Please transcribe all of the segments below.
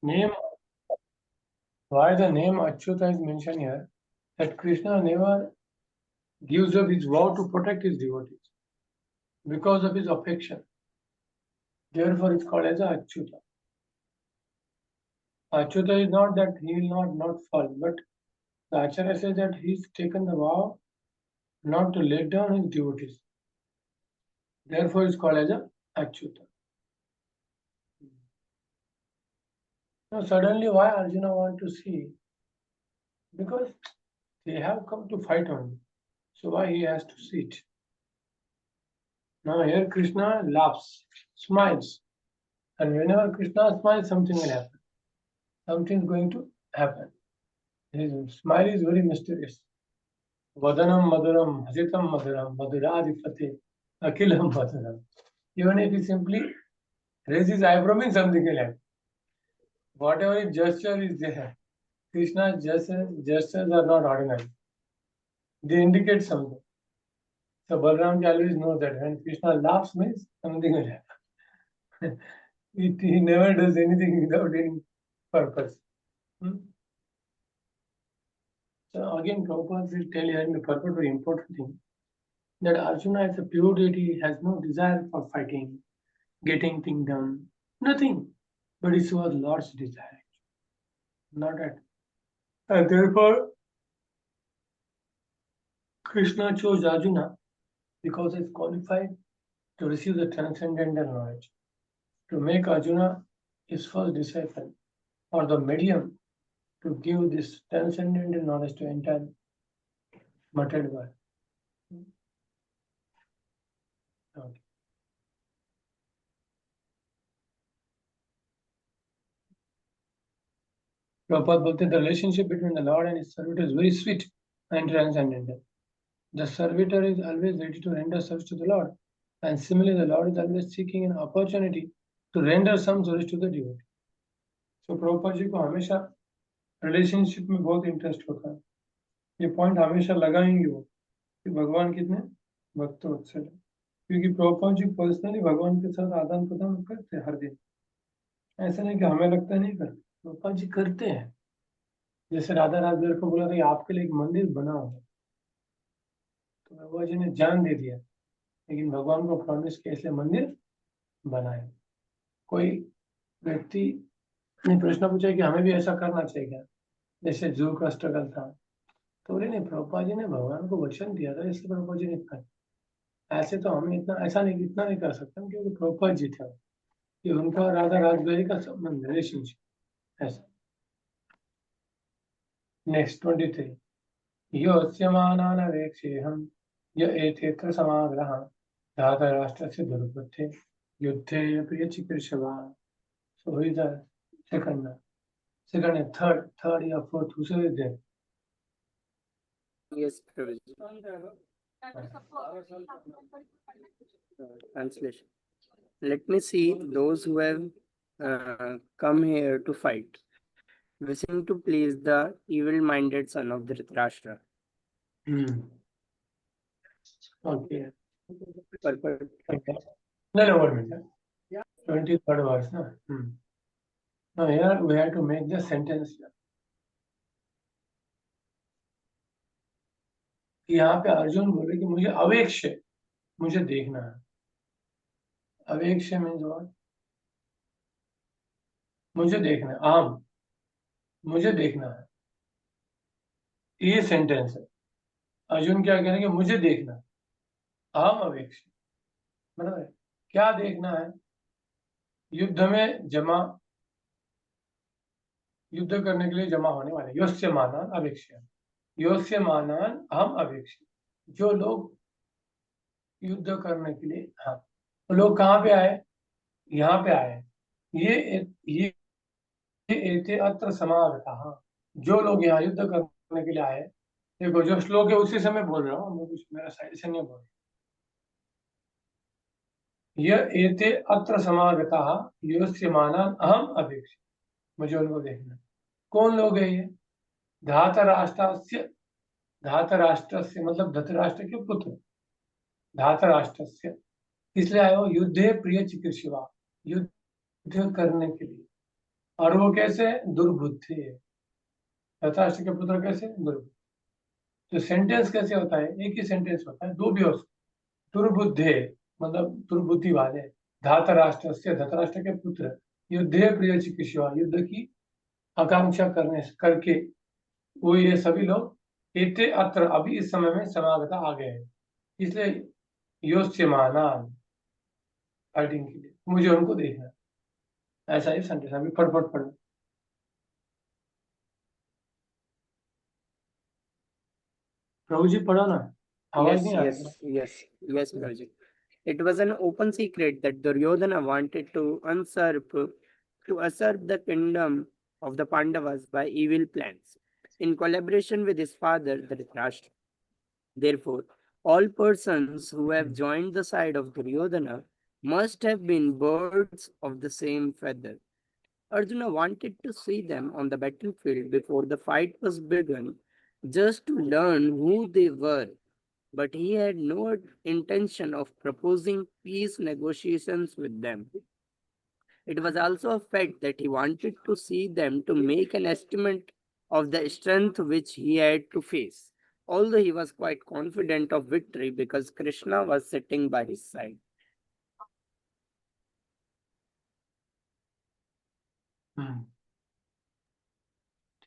name, why the name Achyuta is mentioned here, that Krishna never gives up his vow to protect his devotees because of his affection. Therefore, it's called as a Achyuta. Achyuta is not that he will not fall, but the Acharya says that he's taken the vow not to let down his devotees. Therefore, it's called as a Achyuta. Now, suddenly, why Arjuna want to see? Because they have come to fight only. So why he has to see it? Now here Krishna laughs, smiles. And whenever Krishna smiles, something will happen. Something is going to happen. His smile is very mysterious. Vadanam Madhuram, Hasitam Madhuram, Madhuradipate, Akhilam Madhuram. Even if he simply raises his eyebrow, means something will happen. Whatever his gesture is there, Krishna's gestures are not ordinary. They indicate something. So Balram always knows that when Krishna laughs, means something will happen. He never does anything without any purpose. So again, Prabhupada will tell you in the purport very important thing, that Arjuna as a pure deity has no desire for fighting, getting things done, nothing. But it was Lord's desire, not at. And therefore, Krishna chose Arjuna because he is qualified to receive the transcendental knowledge, to make Arjuna his first disciple, or the medium to give this transcendental knowledge to entire material world. Okay. Prabhupada bolte, the relationship between the Lord and his servitor is very sweet and transcendental. The servitor is always ready to render service to the Lord, and similarly the Lord is always seeking an opportunity to render some service to the devotee. So Prabhupada जी को हमेशा relationship में बहुत interest होता है. ये point हमेशा लगाएंगे वो कि भगवान कितने भक्तवत्सल है, क्योंकि प्रभुपाद जी पर्सनली भगवान के साथ आदान प्रदान करते हर दिन. ऐसा नहीं कि हमें लगता नहीं करते, प्रभुपाद जी करते हैं. जैसे राधा राजवीर को बोला था कि आपके लिए एक मंदिर बना होगा, तो प्रभुपाद जी ने जान दे दिया, लेकिन भगवान को प्रॉमिस किया इसलिए मंदिर बनाए. कोई व्यक्ति ने प्रश्न पूछा कि हमें भी ऐसा करना चाहिए क्या, जैसे जू का स्ट्रगल था, तो बोले नहीं, प्रभुपाद जी ने भगवान को वचन दिया था इसलिए प्रभुपाद जी ने इतना. ऐसे तो हमें इतना इतना नहीं कर सकते क्योंकि प्रभुपाद जी थे, कि उनका राधा राजबिहारी का संबंध, रिलेशनशिप ऐसा. नेक्स्ट 23. योऽस्य मानानवेक्षेऽहं य एतेऽत्र समाग्रहाः धातराष्ट्रस्य दुर्बुद्धे युद्धे प्रियचिकीर्षवाः. So who is the second and third or fourth? Who is there? Yes, translation. Let me see those who have come here to fight, wishing to please the evil-minded son of Dhritarashtra. Okay. Purport. No, 1 minute. 23rd verse. No? Now here we have to make the sentence. यहाँ पे अर्जुन बोले कि मुझे अवेक्ष, मुझे देखना है. अवेक्ष means what? मुझे देखना है. आम, मुझे देखना है. ये सेंटेंस है. अर्जुन क्या कह रहे हैं कि मुझे देखना है. आम अवेक्ष, मतलब क्या देखना है? युद्ध में जमा, युद्ध करने के लिए जमा होने वाले योस्य मानान अवेक्ष, योस्य मानान अहम अवेक्ष. जो लोग युद्ध करने के लिए, हाँ, तो लोग कहाँ पे आए? यहाँ पे आए. ये एते अत्र समागताः, जो लोग यहाँ युद्ध करने के लिए आए. देखो जो श्लोक है उसी समय बोल रहा हूँ, मैं कुछ मेरा साइड से नहीं बोल रहा. यह एते अत्र समागताः योस्य मानान अहम अवेक्ष, मुझे उनको देखना. कौन लोग है ये? धातराष्ट्रस्य, धातराष्ट्रस्य मतलब धृतराष्ट्र के पुत्र, धातराष्ट्रस्य. इसलिए आए हो युद्धे प्रिय चिकीर्षवा, युद्ध करने के लिए. और वो कैसे दुर्बुद्धि है। धृतराष्ट्र के पुत्र कैसे दुर्बुद्धि। तो सेंटेंस कैसे होता है, एक ही सेंटेंस होता है, दो भी हो सकते। दुर्बुद्धे मतलब दुर्बुद्धि वाले, धातराष्ट्र से धृतराष्ट्र के पुत्र, युद्धे प्रिय चिकित्सा, युद्ध की आकांक्षा करने करके वो ये सभी लोग एते अत्र अभी इस समय में समागता आ गए हैं, इसलिए योच्यमाना फाइटिंग के लिए मुझे उनको देखना है। ऐसा ही सेंटेंस अभी फटफट पढ़ो। प्रभु जी पढ़ो ना, आवाज Yes, नहीं आ yes, रही। yes, Prabhuji. It was an open secret that Duryodhana wanted to usurp the kingdom of the Pandavas by evil plans, in collaboration with his father, Dhritarashtra. Therefore, all persons who have joined the side of Duryodhana must have been birds of the same feather. Arjuna wanted to see them on the battlefield before the fight was begun, just to learn who they were, but he had no intention of proposing peace negotiations with them. It was also a fact that he wanted to see them to make an estimate of the strength which he had to face, although he was quite confident of victory because Krishna was sitting by his side.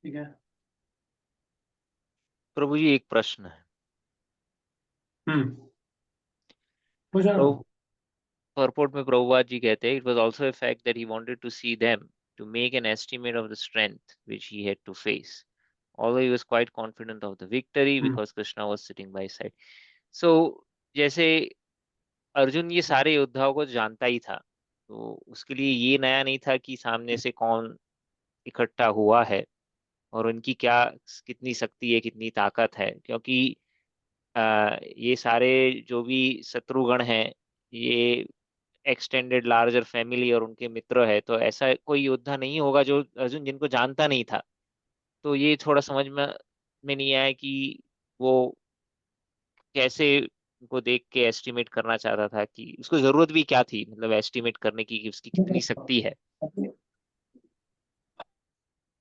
ठीक है। प्रभु जी एक प्रश्न है। पूछो ना। Purport में प्रभुपाद जी कहते हैं, it was also a fact that he wanted to see them to make an estimate of the strength which he had to face, although he was quite confident of the victory because Krishna was sitting by his side. So जैसे अर्जुन ये सारे योद्धाओं को जानता ही था, तो उसके लिए ये नया नहीं था कि सामने से कौन इकट्ठा हुआ है और उनकी क्या कितनी शक्ति है, कितनी ताकत है, क्योंकि ये सारे जो भी शत्रुगण हैं ये एक्सटेंडेड लार्जर फैमिली और उनके मित्र है, तो ऐसा कोई योद्धा नहीं होगा जो अर्जुन जिनको जानता नहीं था। तो ये थोड़ा समझ में नहीं आया कि वो कैसे उनको देख के एस्टिमेट करना चाहता था, कि उसको जरूरत भी क्या थी, मतलब एस्टिमेट करने की कि उसकी कितनी शक्ति है।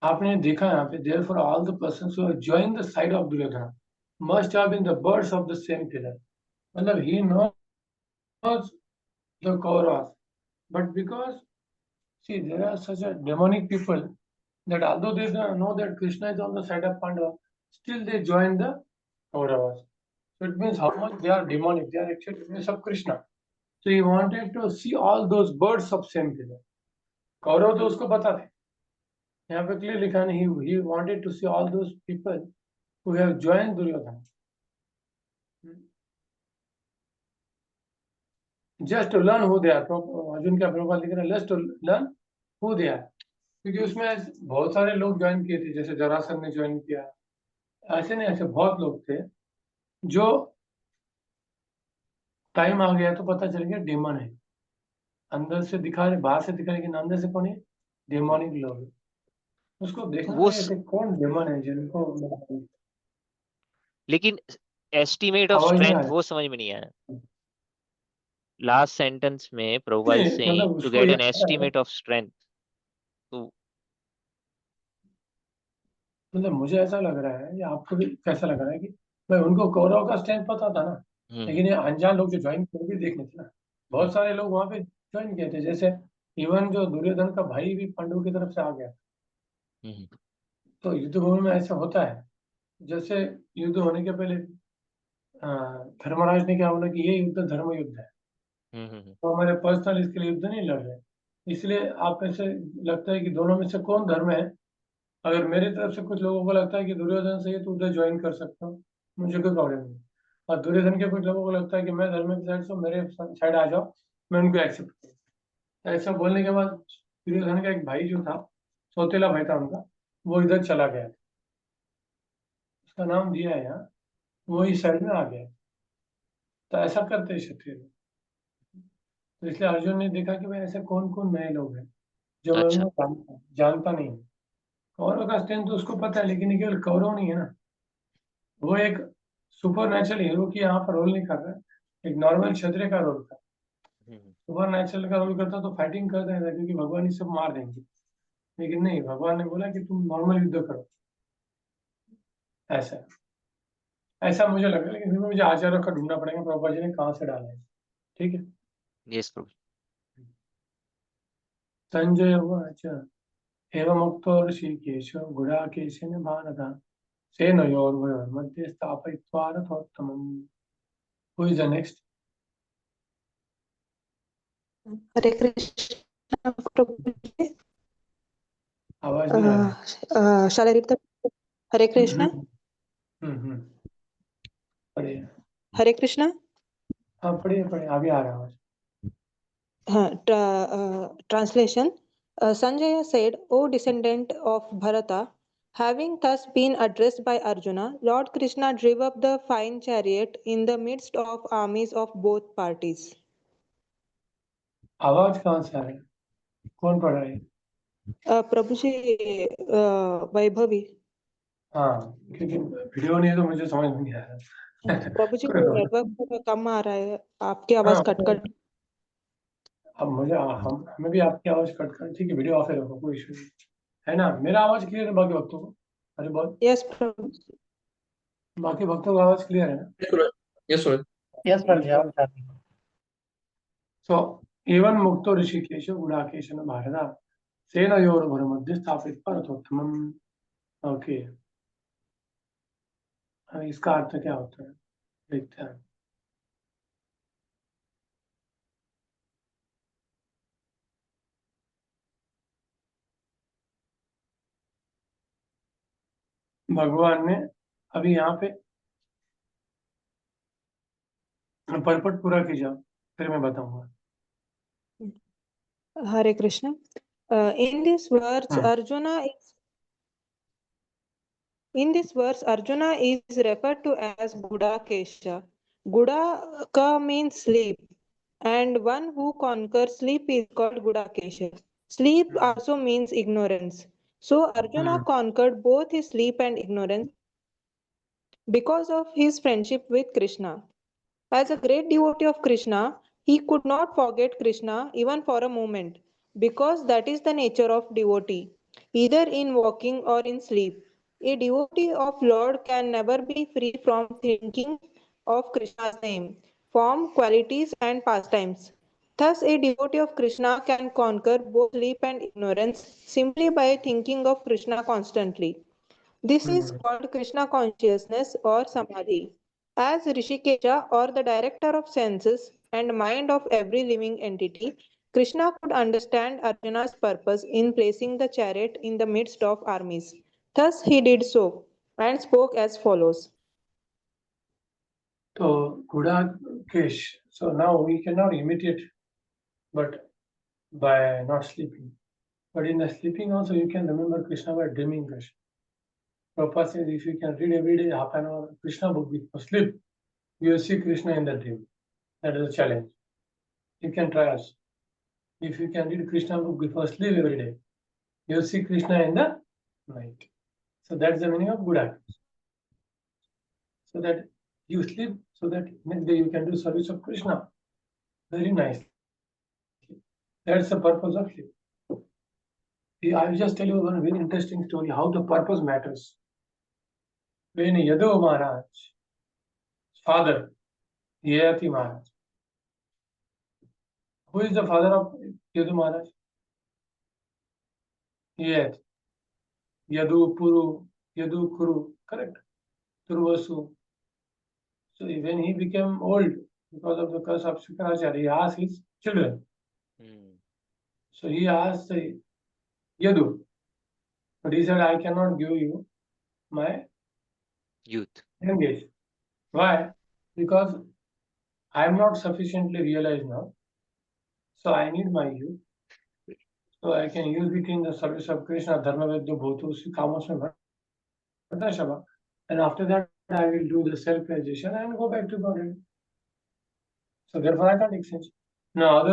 आपने देखा यहाँ पे, therefore all the persons who have joined the side of Duryodhana must have been the birds of the same feather. मतलब he knows the Kauravas, but because see there are such a demonic people that although they know that Krishna is on the side of Pandava, still they join the Kauravas. So it means how much they are demonic. They are actually enemies of Krishna. So he wanted to see all those birds of same feather. Kaurava तो उसको पता थे, यहाँ पे clear लिखा नहीं, he wanted to see all those people who have joined Duryodhana just to learn who they are. Arjun का प्रभाव लिख रहा है just to learn who they are, क्योंकि उसमें बहुत सारे लोग ज्वाइन किए थे, जैसे जरासंध ने ज्वाइन किया, ऐसे नहीं, ऐसे बहुत लोग थे जो टाइम आ गया तो पता चल गया डेमन है, अंदर से दिखा रहे, बाहर से दिखा रहे, लेकिन अंदर से कौन है, डेमोनिक लोग है। उसको देखना वो चाहिए ऐसे कौन डेमन है जिनको, लेकिन एस्टिमेट ऑफ आवाज नहीं आ स्ट्रेंथ रही। वो समझ में नहीं आया। लास्ट सेंटेंस में प्रभुपाद नहीं, सेइंग मतलब टू उसको गेट एन याद है, एस्टिमेट ऑफ स्ट्रेंथ, तो मतलब मुझे ऐसा लग रहा है, या आपको भी कैसा लग रहा है कि भाई उनको कौरव का स्ट्रेंथ पता था ना, लेकिन ये अनजान लोग जो ज्वाइन कर भी देखने थे ना, बहुत सारे लोग वहां पे ज्वाइन किए थे, जैसे इवन जो दुर्योधन का भाई भी पांडव की तरफ से आ गया। तो युद्ध भूमि में ऐसा होता है, जैसे युद्ध होने के पहले धर्मराज ने क्या बोला कि ये युद्ध धर्म युद्ध है, तो हमारे पर्सनल इसके लिए युद्ध नहीं लड़ रहे, इसलिए आप ऐसे लगता है कि दोनों में से कौन धर्म है। अगर मेरी तरफ से कुछ लोगों को लगता है कि दुर्योधन सही है तो उधर ज्वाइन कर सकता हूँ, मुझे कोई प्रॉब्लम नहीं। और दुर्योधन के कुछ लोगों को लगता है कि मैं धर्म की साइड से हूँ, मेरे साइड आ जाओ, मैं उनको एक्सेप्ट करूँ। ऐसा बोलने के बाद दुर्योधन का एक भाई जो था, सौतेला भाई था उनका, वो इधर चला गया, उसका नाम दिया है यहाँ, वो इस साइड में आ गया। तो ऐसा करते हैं क्षत्रिय लोग। तो इसलिए अर्जुन ने देखा कि भाई ऐसे कौन कौन नए लोग हैं जो मैं अच्छा। उनको जानता नहीं हूँ। कौरव का स्ट्रेंथ तो उसको पता है, लेकिन ये केवल कौरव नहीं है ना, वो एक सुपर नेचुरल हीरो की यहाँ पर रोल नहीं कर रहा है, एक नॉर्मल क्षत्रिय का रोल कर, सुपर नेचुरल का रोल करता तो फाइटिंग कर देता, क्योंकि भगवान ये सब मार देंगे। लेकिन नहीं, भगवान ने बोला कि तुम नॉर्मल युद्ध करो, ऐसा ऐसा मुझे लगा। लेकिन फिर मुझे आचार्य का ढूंढना पड़ेगा प्रभुपाद जी ने कहाँ से डाला है। ठीक है, Yes, Prabhu. संजय उवाच एवं मुक्तो ऋषिकेश गुडाकेशेन भारत सेनयोर्मध्ये स्थापयित्वा रथोत्तमम्। Who is the next? हरे कृष्ण प्रभुजी। आवाज नहीं आ रहा। shall I read the Hare Krishna? हम्म, पढ़िए। Hare Krishna. हाँ पढ़िए पढ़िए, अभी आ रहा है आवाज। Translation. Sanjaya said, O descendant of Bharata, having thus been addressed by Arjuna, Lord Krishna drove up the fine chariot in the midst of armies of both parties. आवाज कहाँ से आ रही है? कौन पढ़ रहा है? प्रभुजी वैभवी। हाँ, क्योंकि वीडियो नहीं है तो मुझे समझ नहीं आ रहा। प्रभुजी कोई बात नहीं। नेटवर्क कम आ रहा है, आपकी आवाज हाँ, कट कट। अब हमें भी आपकी आवाज कट कर, ठीक है, वीडियो ऑफ है, रखो, कोई इशू नहीं है ना। मेरा आवाज क्लियर है बाकी भक्तों को? अरे बहुत, यस प्रभु। बाकी भक्तों का आवाज क्लियर है ना? Yes, sir. Yes, Prabhuji. सो एवं मुक्तो ऋषिकेश गुडाकेशन भारत सेनयोर्वर मध्य स्थापित रथोत्तमम्। ओके, इसका अर्थ क्या होता है देखते हैं। भगवान ने अभी यहाँ पे परपट पूरा कीजिए, फिर मैं बताऊंगा। Hare Krishna. In this verse, Arjuna is referred to as Gudakesha. Gudaka means sleep, and one who conquers sleep is called Gudakesha. Sleep also means ignorance. So Arjuna conquered both his sleep and ignorance because of his friendship with Krishna. As a great devotee of Krishna, he could not forget Krishna even for a moment, because that is the nature of devotee, either in walking or in sleep. A devotee of Lord can never be free from thinking of Krishna's name, form, qualities, and pastimes. Thus, a devotee of Krishna can conquer both sleep and ignorance simply by thinking of Krishna constantly. This is called Krishna consciousness or samadhi. As Rishikesha, or the director of senses and mind of every living entity, Krishna could understand Arjuna's purpose in placing the chariot in the midst of armies. Thus he did so and spoke as follows. So Gudakesh. So now we cannot imitate, but by not sleeping. But in the sleeping also you can remember Krishna by dreaming Krishna. Prabhupada says if you can read every day half an hour Krishna book before sleep, you will see Krishna in the dream. That is a challenge. You can try us. If you can read Krishna book before sleep every day, you will see Krishna in the night. So that's the meaning of Gudakesh. So that you sleep, so that next day you can do service of Krishna very nicely. That's the purpose of sleep. I will just tell you one very interesting story how the purpose matters. When Yadu Maharaj, father, Yayati Maharaj, who is the father of Yadu Maharaj? Yayati. Yadu Puru, Yadu Kuru, correct? Turvasu. So when he became old because of the curse of Shukracharya, he asked his children. So he asked Yadu, but he said, I cannot give you my Youth. young age. Why? Because I am not sufficiently realized now. So I need my youth. So I can use it in the service of Krishna, Dharma Vedya Bhotu, Kamasya Bhattashava. And after that, I will do the self-realization and go back to Godhead. So therefore, I can't exchange. Now,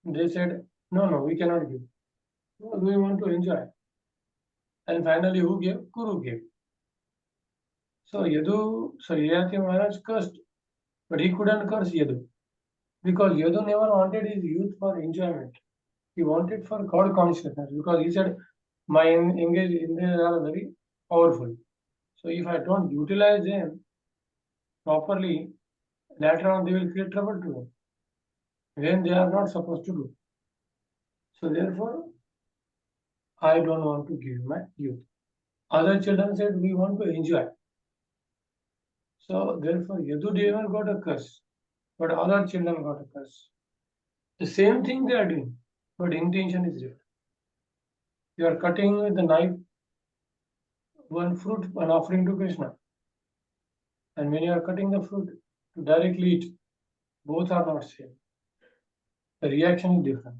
they said, no, we cannot give. We want to enjoy. And finally, who gave? Kuru gave. So Yayati Maharaj cursed, but he couldn't curse Yadu. Because Yadu never wanted his youth for enjoyment. He wanted for God consciousness because he said, my engaged Indriyas are very powerful. So if I don't utilize them properly, later on they will create trouble to me when they are not supposed to do. So therefore, I don't want to give my youth. Other children said, we want to enjoy. So therefore, Yadudeva got a curse, but other children got a curse. The same thing they are doing, but intention is different. You are cutting with the knife one fruit, an offering to Krishna. And when you are cutting the fruit to directly eat, both are not same. The reaction is different.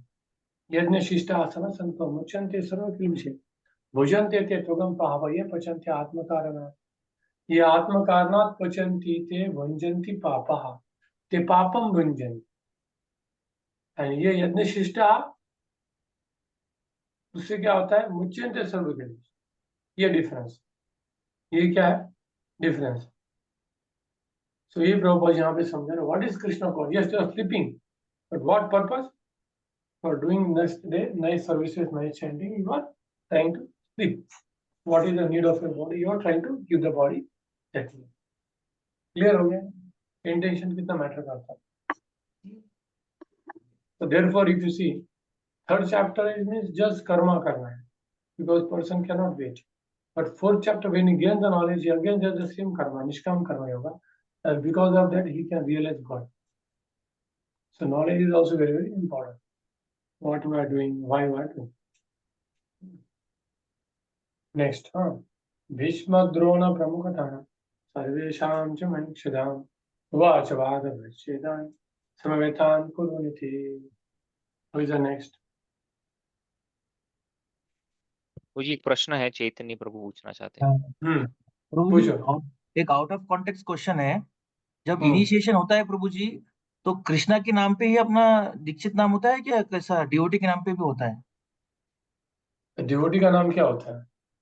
Yajna shishta asana santo muchante sarva kilvishe. Bhujante te tugam pahavaye pachante atmakarana. Ye atmakarnat pachanti te bhunjanti papaha. Te papam bhunjanti. And ये यज्ञ शिष्टा उससे क्या होता है मुच्यंते सर्व kilvishe. ये difference. ये क्या है डिफरेंस. So ये Prabhupada यहाँ पे समझा रहे. What is Krishna called? Yes, you are sleeping. But what purpose? For doing next day, nice services, nice chanting, you are trying to sleep. What is the need of your body? You are trying to give the body that need. Clear हो गया? Intention कितना matter करता है. So therefore, if you see, third chapter is means just karma करना है, because person cannot wait. But fourth chapter, when he gains the knowledge, he again does the same karma, nishkam karma yoga, and because of that, he can realize God. So knowledge is also very, very important. What we are doing, why we are doing. Next, Bhishma Drona Pramukatana Sarvesham च Manishadam Vachavada Vachedan Samavetan Kuruniti. Who is the next? वो जी एक प्रश्न है चैतन्य प्रभु पूछना चाहते हैं. प्रभु जी एक out of context question है. जब इनिशिएशन होता है प्रभु जी, तो कृष्णा के नाम पे ही अपना दीक्षित नाम होता है क्या, कैसा डिवोटी के नाम पे भी होता है? डिवोटी का नाम क्या होता है?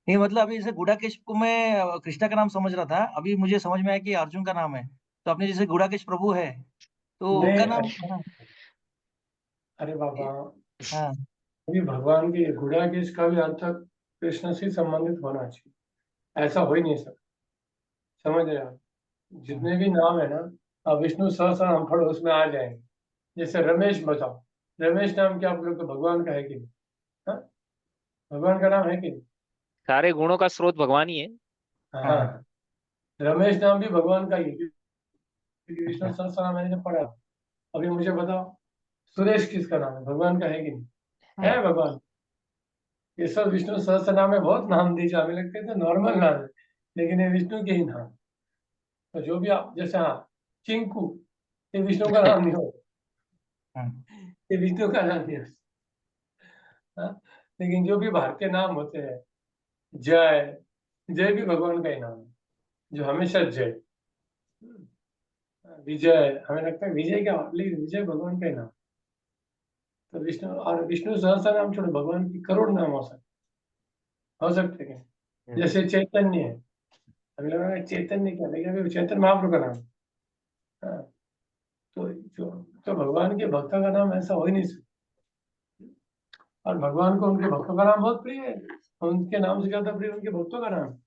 नहीं मतलब अभी जैसे गुड़ाकेश को मैं कृष्णा का नाम समझ रहा था, अभी मुझे समझ में आया कि अर्जुन का नाम है. तो अपने जैसे गुड़ाकेश प्रभु है तो उनका नाम. अरे बाबा, हाँ, अभी भगवान के गुड़ाकेश का भी अर्थ कृष्ण से संबंधित होना चाहिए. ऐसा हो ही नहीं सकता. समझ रहे आप? जितने भी नाम है ना, अब विष्णु सहस्त्र नाम पढ़ो उसमें आ जाएंगे. जैसे रमेश बताओ, रमेश नाम क्या आप लोग को भगवान का है कि नहीं? भगवान का नाम है कि नहीं? सारे गुणों का स्रोत भगवान ही है. हाँ, रमेश नाम भी भगवान का ही है. विष्णु सहस्त्र नाम मैंने पढ़ा. अभी मुझे बताओ, सुरेश किसका नाम है? भगवान का है कि नहीं? है भगवान. ये सब विष्णु सहस्त्र नाम में बहुत नाम दिए, हमें लगते हैं तो नॉर्मल नाम है, लेकिन ये विष्णु के ही नाम. तो जो भी आप जैसे चिंकू, ये विष्णु का नाम नहीं हो, ये विष्णु का नाम नहीं हो. लेकिन जो भी भारतीय नाम होते हैं, जय, जय भी भगवान का ही नाम है, जो हमेशा जय. विजय, हमें लगता है विजय क्या, लेकिन विजय भगवान का ही नाम. तो विष्णु और विष्णु सहस्त्र नाम छोड़ो, भगवान की करोड़ नाम हो सकते हैं. जैसे चैतन्य है, हमें लगा चैतन्य क्या, लेकिन चैतन्य महाप्रभु का नाम. तो भगवान के भक्तों का नाम ऐसा हो ही नहीं सकता. और भगवान को उनके भक्तों का नाम बहुत प्रिय है. उनके नाम से ज्यादा प्रिय उनके भक्तों का नाम,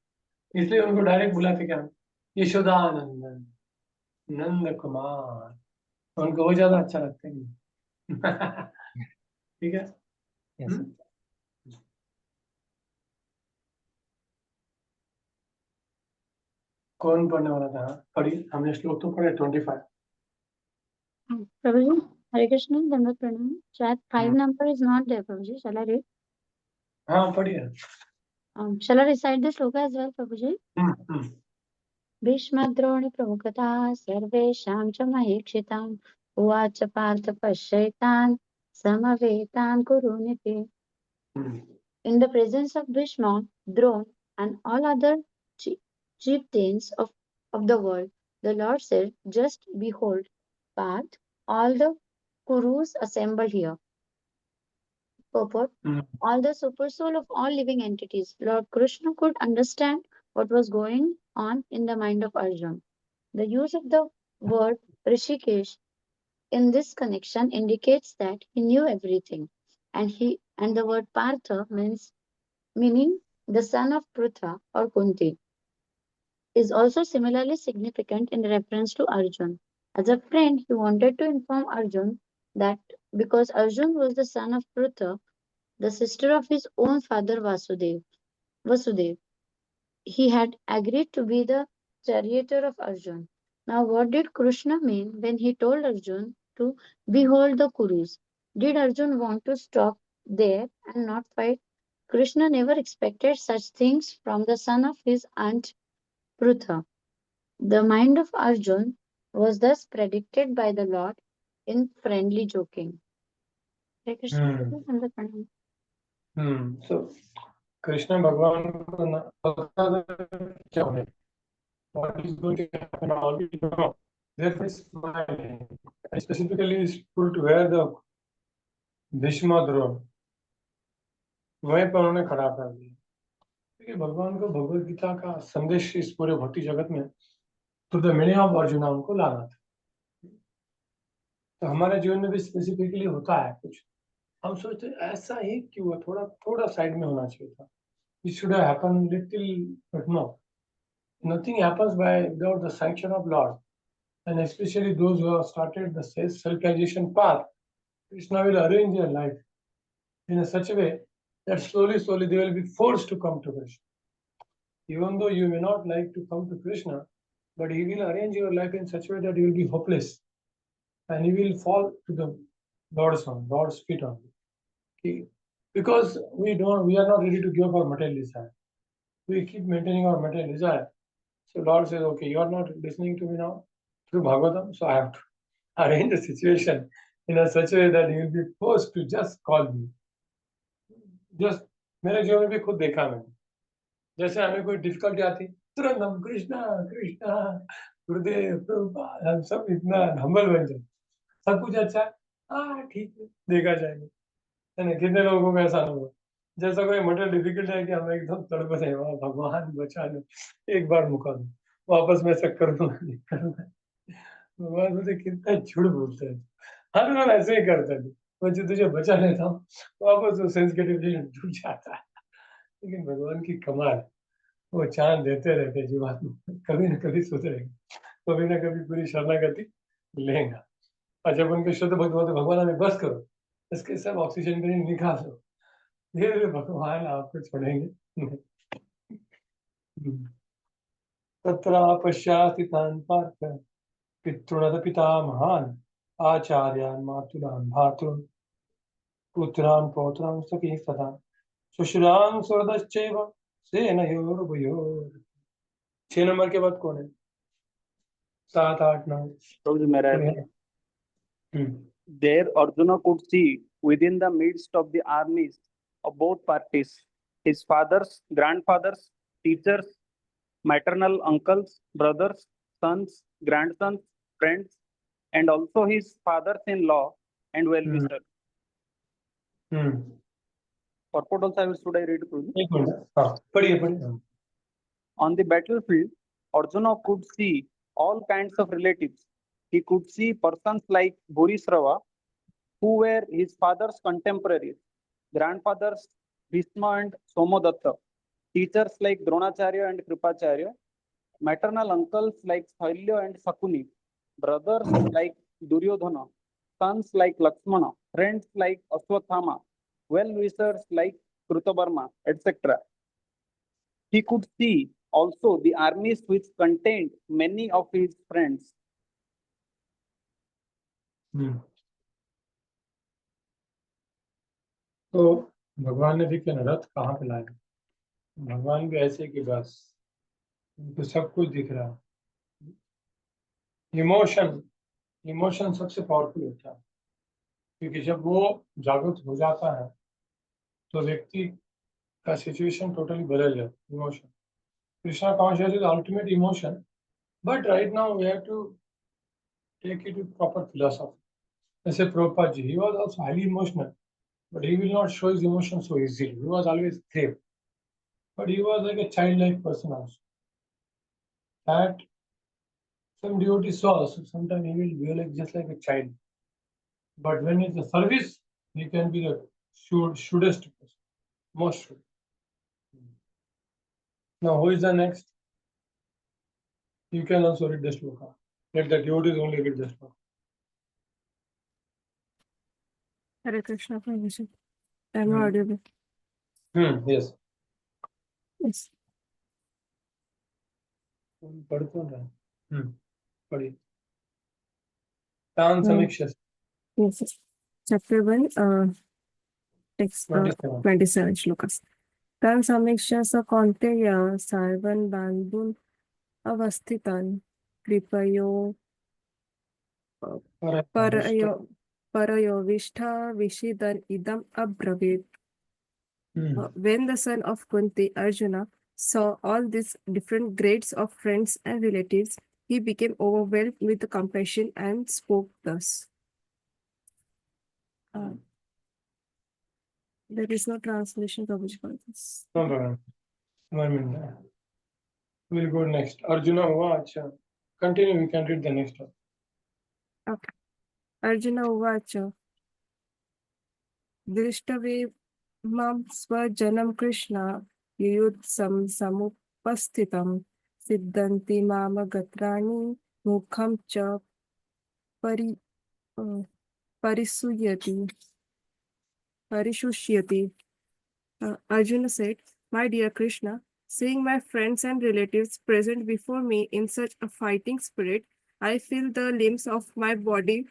इसलिए उनको डायरेक्ट बुलाते क्या, यशोदानंदन, नंद कुमार. उनको वो ज्यादा अच्छा लगता है. ठीक है. कौन पढ़ने वाला था? पढ़ी, हमने श्लोक तो पढ़े 25. Prabhuji, Hare Krishna, Dandavat Pranam. Chat 5 number is not there, Prabhuji. Shall I read? हाँ पढ़िए. Shall I recite the sloka as well, Prabhuji? Bhishmadroni Pramukata Sarvesham cha Mahikshitam Uvacha Partha Pashyaitan Samavetan Kuruniti. In the presence of Bhishma, Drona, and all other chieftains of the world, the Lord said, just behold, Parth, all the Kurus assembled here. Purport, all the supersoul of all living entities. Lord Krishna could understand what was going on in the mind of Arjuna. The use of the word Rishikesh in this connection indicates that he knew everything and the word Partha meaning the son of Prutha or Kunti, is also similarly significant in reference to Arjun. As a friend, he wanted to inform Arjun that because Arjun was the son of Prutha, the sister of his own father Vasudev, he had agreed to be the charioteer of Arjun. Now, what did Krishna mean when he told Arjun to behold the Kurus? Did Arjun want to stop there and not fight? Krishna never expected such things from the son of his aunt Prutha. The mind of Arjun was thus predicted by the Lord in friendly joking. Hare Krishna. So Krishna Bhagwan को ना पता था क्या होने, what is going to happen already know. Therefore, he's smiling. And specifically, is put where the Bhishma Drona वहीं पर उन्होंने खड़ा कर दिया, क्योंकि भगवान को भगवत गीता का संदेश इस पूरे भौतिक जगत में तो द मीनिंग ऑफ अर्जुना उनको लाना था. तो हमारे जीवन में भी स्पेसिफिकली होता है कुछ, हम सोचते हैं ऐसा ही क्यों, थोड़ा थोड़ा साइड में होना चाहिए था, it should have happened little, but no, nothing happens without the sanction of Lord, and especially those who have started the self-realization path. Krishna will arrange their life in such a way that slowly they will be forced to come to Krishna. Even though you may not like to come to Krishna, but he will arrange your life in such a way that you will be hopeless, and you will fall to the Lord's feet only. Okay? Because we are not ready to give up our material desire. We keep maintaining our material desire. So Lord says, okay, you are not listening to me now through Bhagavatam, so I have to arrange the situation in a such a way that you will be forced to just call me. Just मेरे जीवन में भी खुद देखा मैंने, जैसे हमें कोई डिफिकल्टी आती तुरंत हम कृष्णा कृष्णा गुरुदेव प्रभुपाद, हम सब इतना हम्बल बन जाते, सब कुछ अच्छा है, हाँ ठीक है देखा जाएगा, है ना. कितने लोगों को ऐसा होगा, जैसा कोई मटेरियल डिफिकल्ट है कि हम एकदम तड़प रहे हैं, भगवान बचा लो, एक बार मुका दो, वापस मैं ऐसा कर दूंगा नहीं करूंगा. भगवान मुझे कितना झूठ बोलते हैं, हर बार ऐसे ही करते हैं, मैं जो तुझे बचा लेता हूँ वापस वो सेंसिटिविटी टूट जाता है. लेकिन भगवान की कमाल, वो चांद देते रहते जीवात्मा, कभी न कभी सुधरेगा, कभी न कभी पूरी शरणागति लेगा. और जब उनके शुद्ध भक्त बोलते भगवान हमें बस करो, इसके सब ऑक्सीजन के लिए निकाल दो, धीरे धीरे भगवान आपको छोड़ेंगे नहीं. तत्र पश्याति तान् पार्थ पितॄन् पितामहान् आचार्यान् मातुलान् भ्रातॄन् पुत्रान् पौत्रान् सखीः तथा श्वशुरान् सुहृदश्चैव सेनयोरुभयोः. 6 नंबर के बाद कौन है? 7, 8, 9. There Arjuna could see within the midst of the armies of both parties his fathers, grandfathers, teachers, maternal uncles, brothers, sons, grandsons, friends, and also his fathers-in-law and well-wishers. Purport also should I read to you? On the battlefield, Arjuna could see all kinds of relatives. He could see persons like Bhurisrava, who were his father's contemporaries, grandfathers Bhishma and Somodatta, teachers like Dronacharya and Kripacharya, maternal uncles like Shailya and Sakuni, brothers like Duryodhana, sons like Lakshmana, friends like Ashwathama, well-wishers like Krutavarma, etc. He could see also the armies which contained many of his friends. तो भगवान ने भी क्या रथ कहाँ पे लाया, भगवान भी ऐसे कि बस उनको सब कुछ दिख रहा. इमोशन सबसे पावरफुल होता है, क्योंकि जब वो जागृत हो जाता है तो व्यक्ति का सिचुएशन टोटली बदल जाता है. Emotion, Krishna conscious is ultimate emotion, but right now we have to take it with proper philosophy. जैसे Prabhupada ji, he was also highly emotional, but he will not show his emotions so easily. He was always grave, but he was like a childlike person also. That some devotees saw also, sometimes he will be like just like a child, but when it's a service, he can be the shouldest person, most should. Now, who is the next? You can also read the shloka. Let the devotees only read the shloka. Hare Krishna, Prabhuji. Am I audible? Yes. Yes. पढ़ कौन रहा है? पढ़िए. तान समीक्षा. Yes. Chapter 1, text 27 shlokas. Tan samiksha sa kaunteya sarvan bandhun avasthitan kripayo parayo vishtha vishidan idam abravit. When the son of Kunti, Arjuna, saw all these different grades of friends and relatives, he became overwhelmed with compassion and spoke thus. There is no translation, Prabhuji, for this. No problem. 1 minute. We'll go next. Arjuna Uvacha. Continue, we can read the next one. Okay. Arjuna Uvacha. Drishtave mam swajanam Krishna yuyutsam samupasthitam siddhanti mama gatrani mukham cha parishusyati. Arjuna said, "My dear Krishna, seeing my friends and relatives present before me in such a fighting spirit, I feel the limbs of my body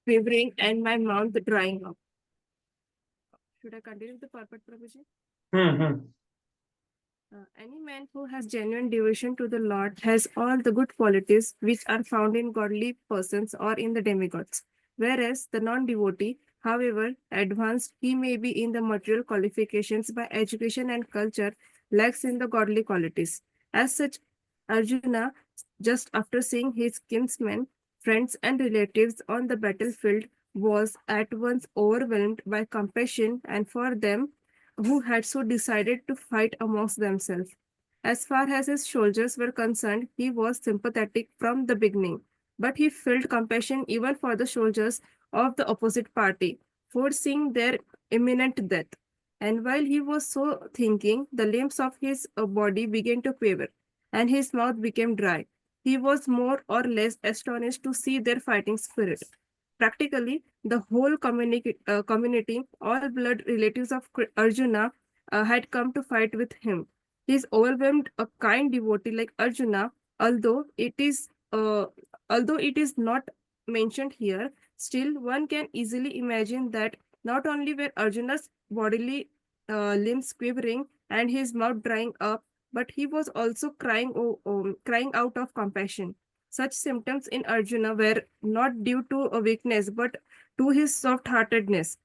quivering and my mouth drying up." Should I continue the purport, Prabhuji? Any man who has genuine devotion to the Lord has all the good qualities which are found in godly persons or in the demigods. Whereas the non-devotee, however advanced he may be in the material qualifications by education and culture, lacks in the godly qualities. As such, Arjuna, just after seeing his kinsmen, friends, and relatives on the battlefield, was at once overwhelmed by compassion and for them who had so decided to fight amongst themselves. As far as his soldiers were concerned, he was sympathetic from the beginning, but he felt compassion even for the soldiers of the opposite party, foreseeing their imminent death. And while he was so thinking, the limbs of his body began to quiver, and his mouth became dry. He was more or less astonished to see their fighting spirit. Practically, the whole community, all blood relatives of Arjuna, had come to fight with him. He overwhelmed a kind devotee like Arjuna, although it is not mentioned here. Still, one can easily imagine that not only were Arjuna's bodily limbs quivering and his mouth drying up, but he was also crying out of compassion. Such symptoms in Arjuna were not due to a weakness, but to his soft-heartedness,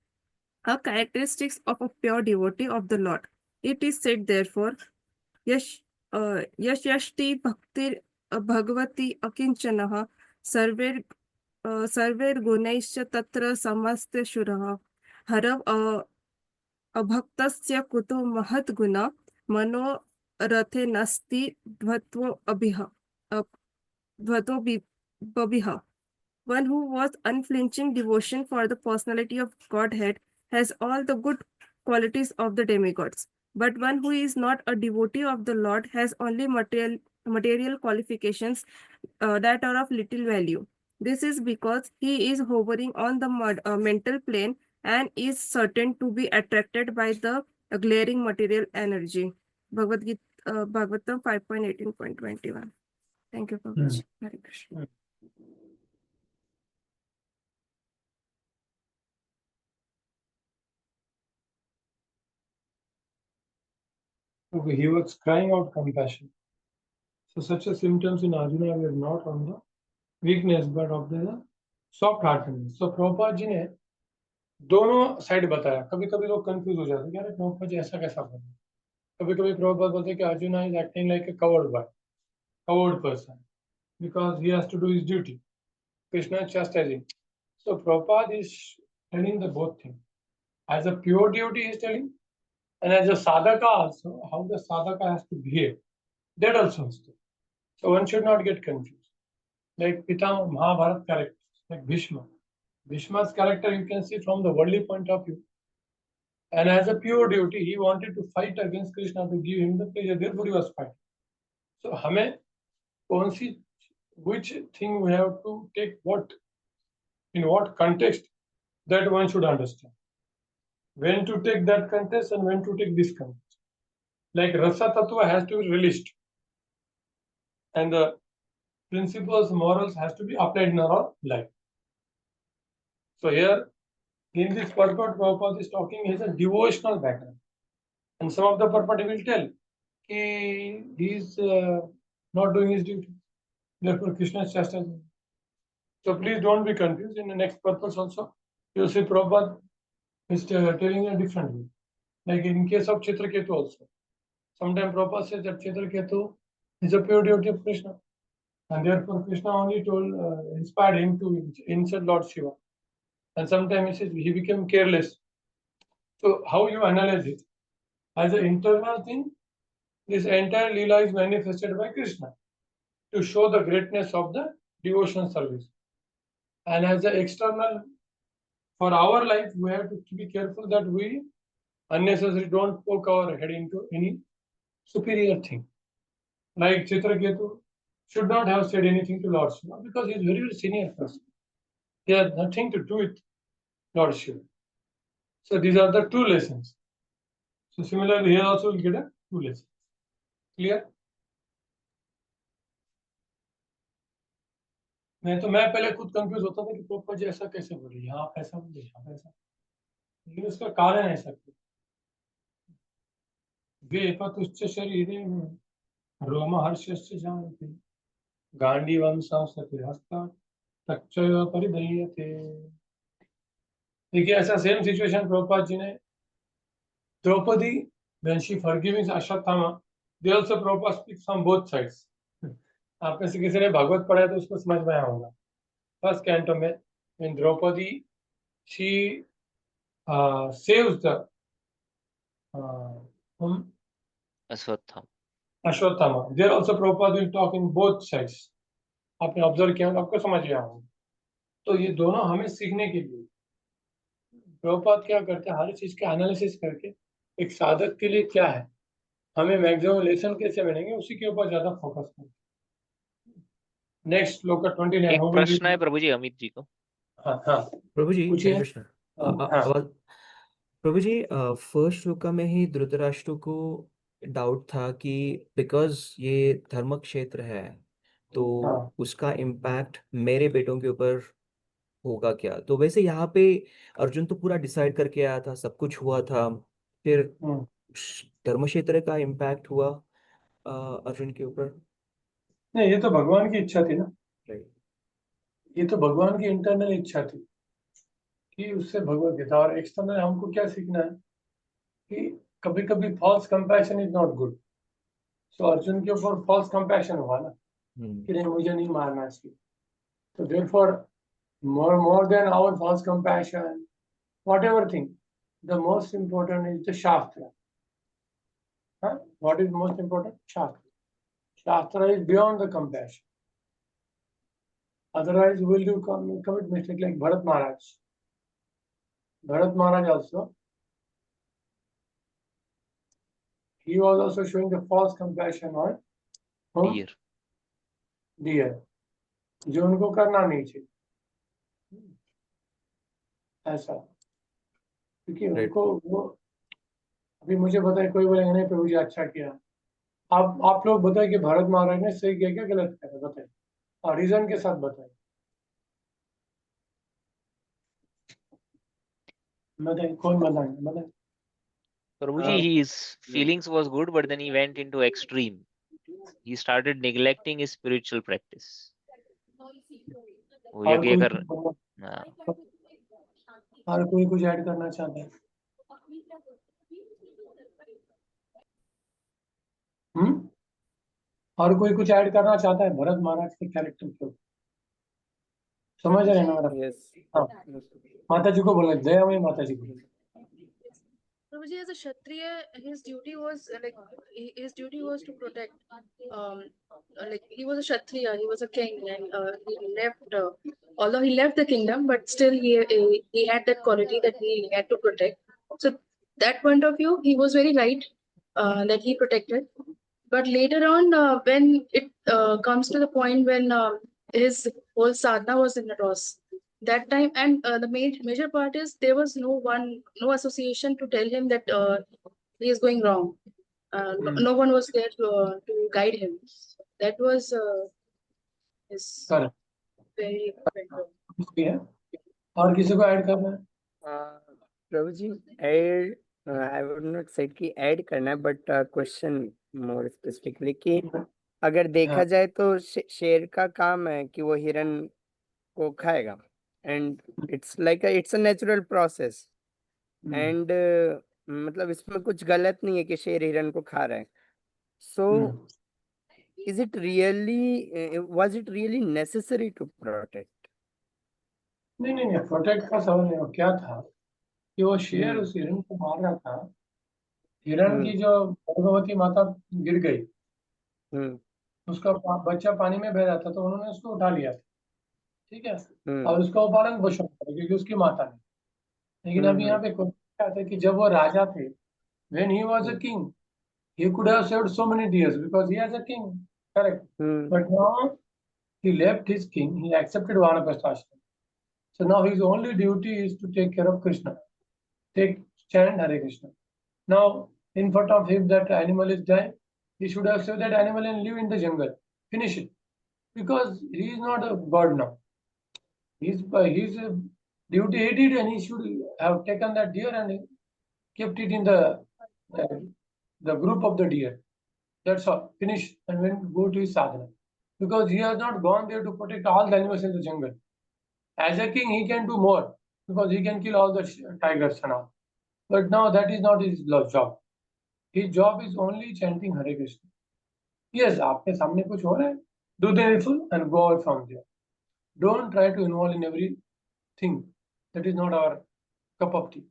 a characteristic of a pure devotee of the Lord. It is said, therefore, yashti bhaktir bhagavati akinchanah sarver gunaischa tatra samaste shurah harav abhaktasya kuto mahat guna mano rathe nasti dvatvo abhiha. Babiha. One who was unflinching devotion for the personality of Godhead has all the good qualities of the demigods. But one who is not a devotee of the Lord has only material qualifications that are of little value. This is because he is hovering on the mental plane and is certain to be attracted by the glaring material energy. Bhagavatam 5.18.21. Thank you, Prabhuji. Hare Krishna. Okay, he was crying out compassion. So such a symptoms in Arjuna were not on the weakness but of the soft heartedness. So Prabhupada जी ने दोनों side बताया. कभी कभी लोग confuse हो जाते हैं, यार प्रभुपाद जी ऐसा कैसा बोल रहे हैं. कभी कभी प्रभुपाद बोलते हैं कि Arjuna is acting like a coward person because he has to do his duty. Krishna is chastising. So Prabhupada is telling the both things. As a pure devotee he is telling, and as a sadhaka also, how the sadhaka has to behave. That also is there. So one should not get confused. Like Pitama Mahabharata characters, like Bhishma. Bhishma's character you can see from the worldly point of view. And as a pure devotee, he wanted to fight against Krishna to give him the pleasure. Therefore, he was fighting. So, which thing we have to take what, in what context, that one should understand. When to take that context and when to take this context. Like Rasa Tattva has to be released. And the principles, morals has to be applied in our life. So here, in this purport, Prabhupada is talking as a devotional background. And some of the purport he will tell, he is not doing his duty. Therefore, Krishna is chastising. So please don't be confused. In the next purpose also, you see Prabhupada is telling a different way. Like in case of Chitraketu also. Sometimes Prabhupada says that Chitraketu is a pure devotee of Krishna. And therefore, Krishna only inspired him to insult Lord Shiva. And sometimes he says he became careless. So how you analyze it? As an internal thing, this entire Leela is manifested by Krishna to show the greatness of the devotion service. And as an external, for our life, we have to be careful that we unnecessarily don't poke our head into any superior thing. Like Chitraketu should not have said anything to Lord Shiva because he is very, very senior person. He has nothing to do with Lord Shiva. So these are the two lessons. So similarly, here also we'll get a two lessons. Clear? मैं पहले खुद confuse होता था कि proper जी ऐसा कैसे बोले, यहाँ पैसा बोले, यहाँ पैसा, लेकिन उसका कारण ऐसा वेपतुश्च शरीरे रोमहर्षश्च जानति गांडीवं संसति हस्ता तच्चैव परिदह्यते. देखिए ऐसा सेम सिचुएशन प्रभुपाद जी ने Draupadi, when she forgiving Ashwatthama, they also Prabhupada speaks from both sides. आप में से किसी ने भागवत पढ़ा है तो उसको समझ में आया होगा. First canto में, when Draupadi, she saves the Ashwatthama. There also Prabhupada will talk in both sides. आपने ऑब्जर्व किया होगा, आपको समझ आया होगा. तो ये दोनों हमें सीखने के लिए प्रभुपाद क्या करते हैं, हर चीज का एनालिसिस करके एक साधक के लिए क्या है, हमें मैक्सिमम लेसन कैसे मिलेंगे, उसी के ऊपर ज्यादा फोकस करें. नेक्स्ट श्लोक 29. एक प्रश्न है प्रभु जी अमित जी को. हाँ हाँ प्रभु जी पूछिए. कृष्ण प्रभु जी फर्स्ट श्लोक में ही धृतराष्ट्र को डाउट था कि बिकॉज ये धर्म क्षेत्र है तो उसका इम्पैक्ट मेरे बेटों के ऊपर होगा क्या. तो वैसे यहाँ पे अर्जुन तो पूरा डिसाइड करके आया था, सब कुछ हुआ था, फिर धर्म क्षेत्र का इम्पैक्ट हुआ अर्जुन के ऊपर. नहीं, ये तो भगवान की इच्छा थी ना. ये तो भगवान की इंटरनल इच्छा थी कि उससे भगवत गीता. और एक्सटर्नल हमको क्या सीखना है कि कभी कभी false compassion is not good. So Arjun के ऊपर फॉल्स कंपैशन हुआ ना कि नहीं मुझे नहीं मारना चाहिए. तो therefore more than our false compassion, whatever thing, the most important is the Shastra. What is most important? Shastra. Shastra is beyond the compassion. Otherwise, we will commit mistake like Bharat Maharaj. Bharat Maharaj also, he was also showing the false compassion on deer, जो उनको करना नहीं चाहिए ऐसा. क्योंकि उनको वो अभी मुझे बताए, कोई बोलेंगे नहीं प्रभु जी अच्छा किया. आप लोग बताए कि भारत महाराज ने सही किया क्या गलत किया, बताए और रीजन के साथ बताए. बताए कौन बताएंगे, बताए. Prabhuji, his feelings was good, but then he went into extreme. He started neglecting his spiritual practice. और कोई कुछ ऐड करना चाहता है? और कोई कुछ ऐड करना चाहता है भरत महाराज के कैरेक्टर को? समझ रहे हैं ना? हाँ, माता जी को बोला, दया में माता जी को. Prabhuji, as a Kshatriya, his duty was to protect. Like he was a Kshatriya, he was a king, and he left. Although he left the kingdom, but still he had that quality that he had to protect. So that point of view, he was very right that he protected. But later on, when it comes to the point when his whole sadhana was in a loss, that time, and the major part is there was no association to tell him that he is going wrong. No one was there to guide him. That was his Correct. very है और किसी को add करना है? Prabhu ji, add I would not said कि add करना है, but question more specifically कि अगर देखा जाए तो शेर का काम है कि वो हिरन को खाएगा, and it's like it's a natural process, and मतलब इसमें कुछ गलत नहीं है कि शेर हिरन को खा रहा है. सो is it really was it really necessary to protect? नहीं, प्रोटेक्ट का सवाल नहीं. वो क्या था कि वो शेर उस हिरन को मार रहा था. हिरन की जो गर्भवती माता गिर गई, उसका बच्चा पानी में बह रहा था, तो उन्होंने उसको उठा लिया, ठीक है, और उसका वो पालन पोषण किया क्योंकि उसकी माता ने. लेकिन अभी यहाँ पे क्या था कि जब वो राजा थे, when he was a king, he could have saved so many deers because he was a king, correct? But now he left his king, he accepted Vanaprastha ashram. So now his only duty is to take care of Krishna. Chant Hare Krishna. Now, in front of him, that animal is dying. He should have saved that animal and live in the jungle. Finish it. Because he is not a god now. His duty he did, and he should have taken that deer and kept it in the group of the deer. That's all. Finish and then go to his sadhana. Because he has not gone there to protect all the animals in the jungle. As a king, he can do more because he can kill all the tigers and all. But now that is not his job. His job is only chanting Hare Krishna. Yes, आपके सामने कुछ हो रहा है, do the needful and go out from there. Don't try to involve in everything. That is not our cup of tea.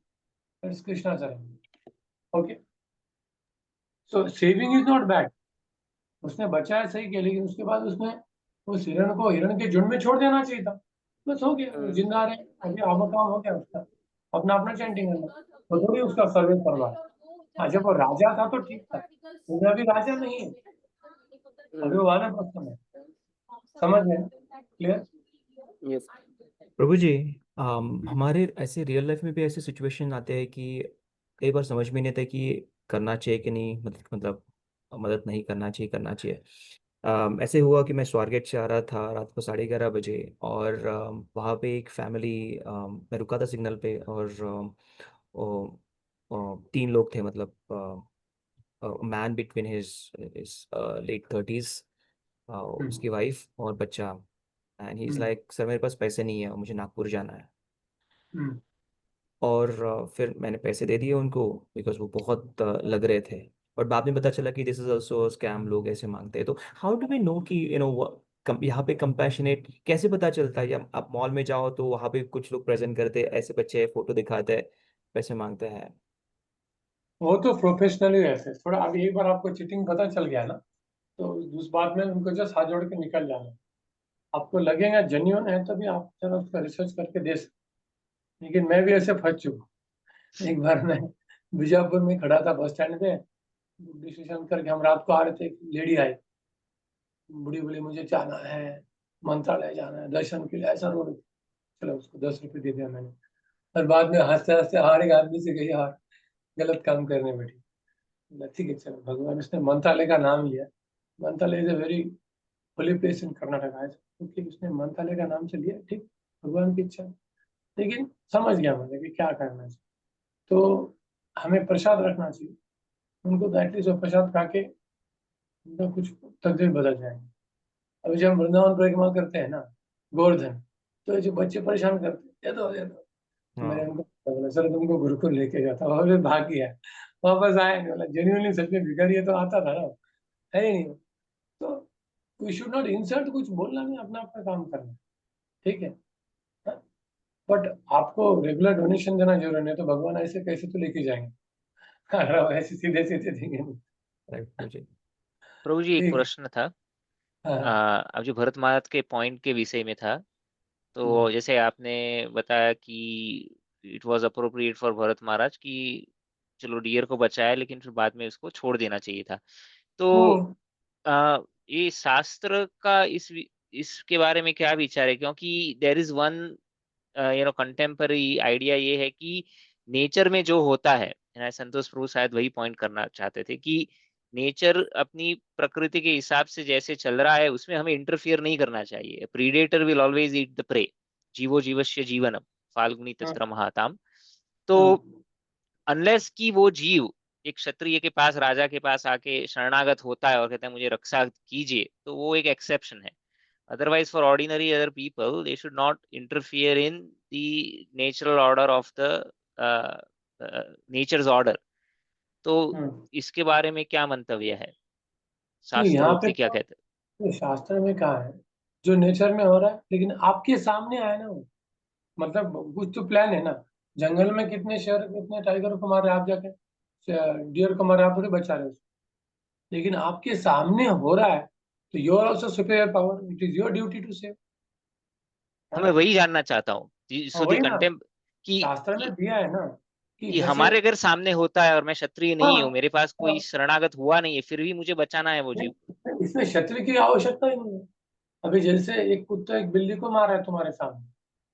That is Krishna's arrangement. Okay. So saving is not bad. उसने बचाया सही किया, लेकिन उसके बाद उसने उस हिरण के झुंड में छोड़ देना चाहिए था. बस हो गया, जिंदा रहे, अभी आपका काम हो गया, उसका अपना चैंटिंग करना, तो थोड़ी उसका सर्वे करवा. हाँ, जब वो राजा था तो ठीक था, लेकिन अभी राजा नहीं है, अभी वो वानप्रस्थ में. समझ गए? क्लियर? यस प्रभु जी, हमारे ऐसे रियल लाइफ में भी ऐसे सिचुएशन आते हैं कि कई बार समझ में नहीं आता कि करना चाहिए कि नहीं, मतलब मदद नहीं करना चाहिए. ऐसे हुआ कि मैं स्वारगेट से आ रहा था रात को 11:30 बजे, और वहाँ पे एक फैमिली, मैं रुका था सिग्नल पे, और 3 लोग थे, मतलब man between his late 30s, उसकी वाइफ और बच्चा. And he is like, sir मेरे पास पैसे नहीं है, मुझे नागपुर जाना है. और फिर मैंने पैसे दे दिए उनको बिकॉज वो बहुत लग रहे थे. और बाद में पता चला कि दिस इज ऑल्सो स्कैम, लोग ऐसे मांगते हैं. तो हाउ डू वी नो कि यहाँ पे कंपैशनेट कैसे पता चलता है? या आप मॉल में जाओ तो वहाँ पे कुछ लोग प्रेजेंट करते हैं, ऐसे बच्चे फोटो दिखाते हैं, पैसे मांगते हैं. वो तो प्रोफेशनली रहते हैं थोड़ा. अभी एक बार आपको चीटिंग पता चल गया ना, तो उस बात में उनको जस्ट हाथ जोड़ के निकल जाना. आपको लगेगा जेन्युइन है तभी आप जरा उसका रिसर्च करके दे सकते. लेकिन मैं भी ऐसे फंस चुका. एक बार मैं बीजापुर में खड़ा था बस स्टैंड पे, डिसीजन करके हम रात को आ रहे थे. एक लेडी आई, बूढ़ी बोली मुझे जाना है, मंत्रालय जाना है दर्शन के लिए, ऐसा रो रही थी. चलो उसको 10 रुपये दे दिया मैंने. और बाद में हंसते हंसते हर एक आदमी से कही यार गलत काम करने बैठी. ठीक है चलो, भगवान, उसने मंत्रालय का नाम लिया. मंत्रालय is a very holy place in Karnataka है, क्योंकि उसने मंत्रालय का नाम से लिया. ठीक, भगवान की इच्छा. लेकिन समझ गया मैंने कि क्या करना चाहिए. तो हमें प्रसाद रखना चाहिए. उनको तो एटलीस्ट वो प्रसाद खा के उनका कुछ तकदीर बदल जाएंगे. अभी जब हम वृंदावन परिक्रमा करते हैं ना, गोवर्धन, तो जो बच्चे परेशान करते हैं, दे दो. मैंने उनको बोला सर तुमको गुरुकुल लेके जाता, वहां पे भाग गया, वापस आया नहीं. बोला जेन्युइनली सच में भिखारी है तो आता था ना, है ही नहीं. तो वी शुड नॉट इंसल्ट, कुछ बोलना नहीं, अपना अपना काम करना. ठीक है, बट आपको रेगुलर डोनेशन देना जरूरी नहीं, तो भगवान ऐसे कैसे तो लेके जाएंगे अगर आप ऐसे सीधे सीधे देंगे नहीं. प्रभु जी, एक ठीक. प्रश्न था. हाँ. अब जो भरत महाराज के पॉइंट के विषय में था, तो जैसे आपने बताया कि it was appropriate for Bharat Maharaj कि चलो डियर को बचाया, लेकिन फिर बाद में उसको छोड़ देना चाहिए था। तो ये शास्त्र का इसके बारे में क्या विचार है? क्योंकि there is one contemporary idea ये है कि नेचर में जो होता है, संतोष प्रभु शायद वही पॉइंट करना चाहते थे कि नेचर अपनी प्रकृति के हिसाब से जैसे चल रहा है उसमें हमें इंटरफियर नहीं करना चाहिए। Predator will always eat the prey, जीवो जीवस्य जीवनम फाल्गुनी तत्र महाताम। तो अनलेस कि वो जीव एक क्षत्रिय के पास, राजा के पास आके शरणागत होता है और कहता है मुझे रक्षा कीजिए, तो वो एक एक्सेप्शन है। Otherwise, for ordinary other people, they should not interfere in the natural order of the nature's order. तो इसके बारे में क्या मंतव्य है? यहाँ पे शास्त्रोक्ति क्या कहते हैं? शास्त्र में कहा है जो नेचर में हो रहा है, लेकिन आपके सामने आया ना वो, मतलब कुछ तो प्लान है ना। जंगल में कितने शेर, कितने टाइगर को मारे आप जाके, डियर को मारे आप, थोड़ी बचा रहे हो, लेकिन आपके सामने हो रहा है, तो you are also superior power, it is your duty to save. मैं वही जानना चाहता हूँ वही ना, कि शास्त्र में दिया है ना कि कि जैसे हमारे अगर सामने होता है और मैं क्षत्रिय नहीं हूँ, मेरे पास कोई हाँ, शरणागत हुआ नहीं है, फिर भी मुझे बचाना है वो जीव। इसमें क्षत्रिय की आवश्यकता ही नहीं है। अभी जैसे एक कुत्ता एक बिल्ली को मारा है तुम्हारे सामने,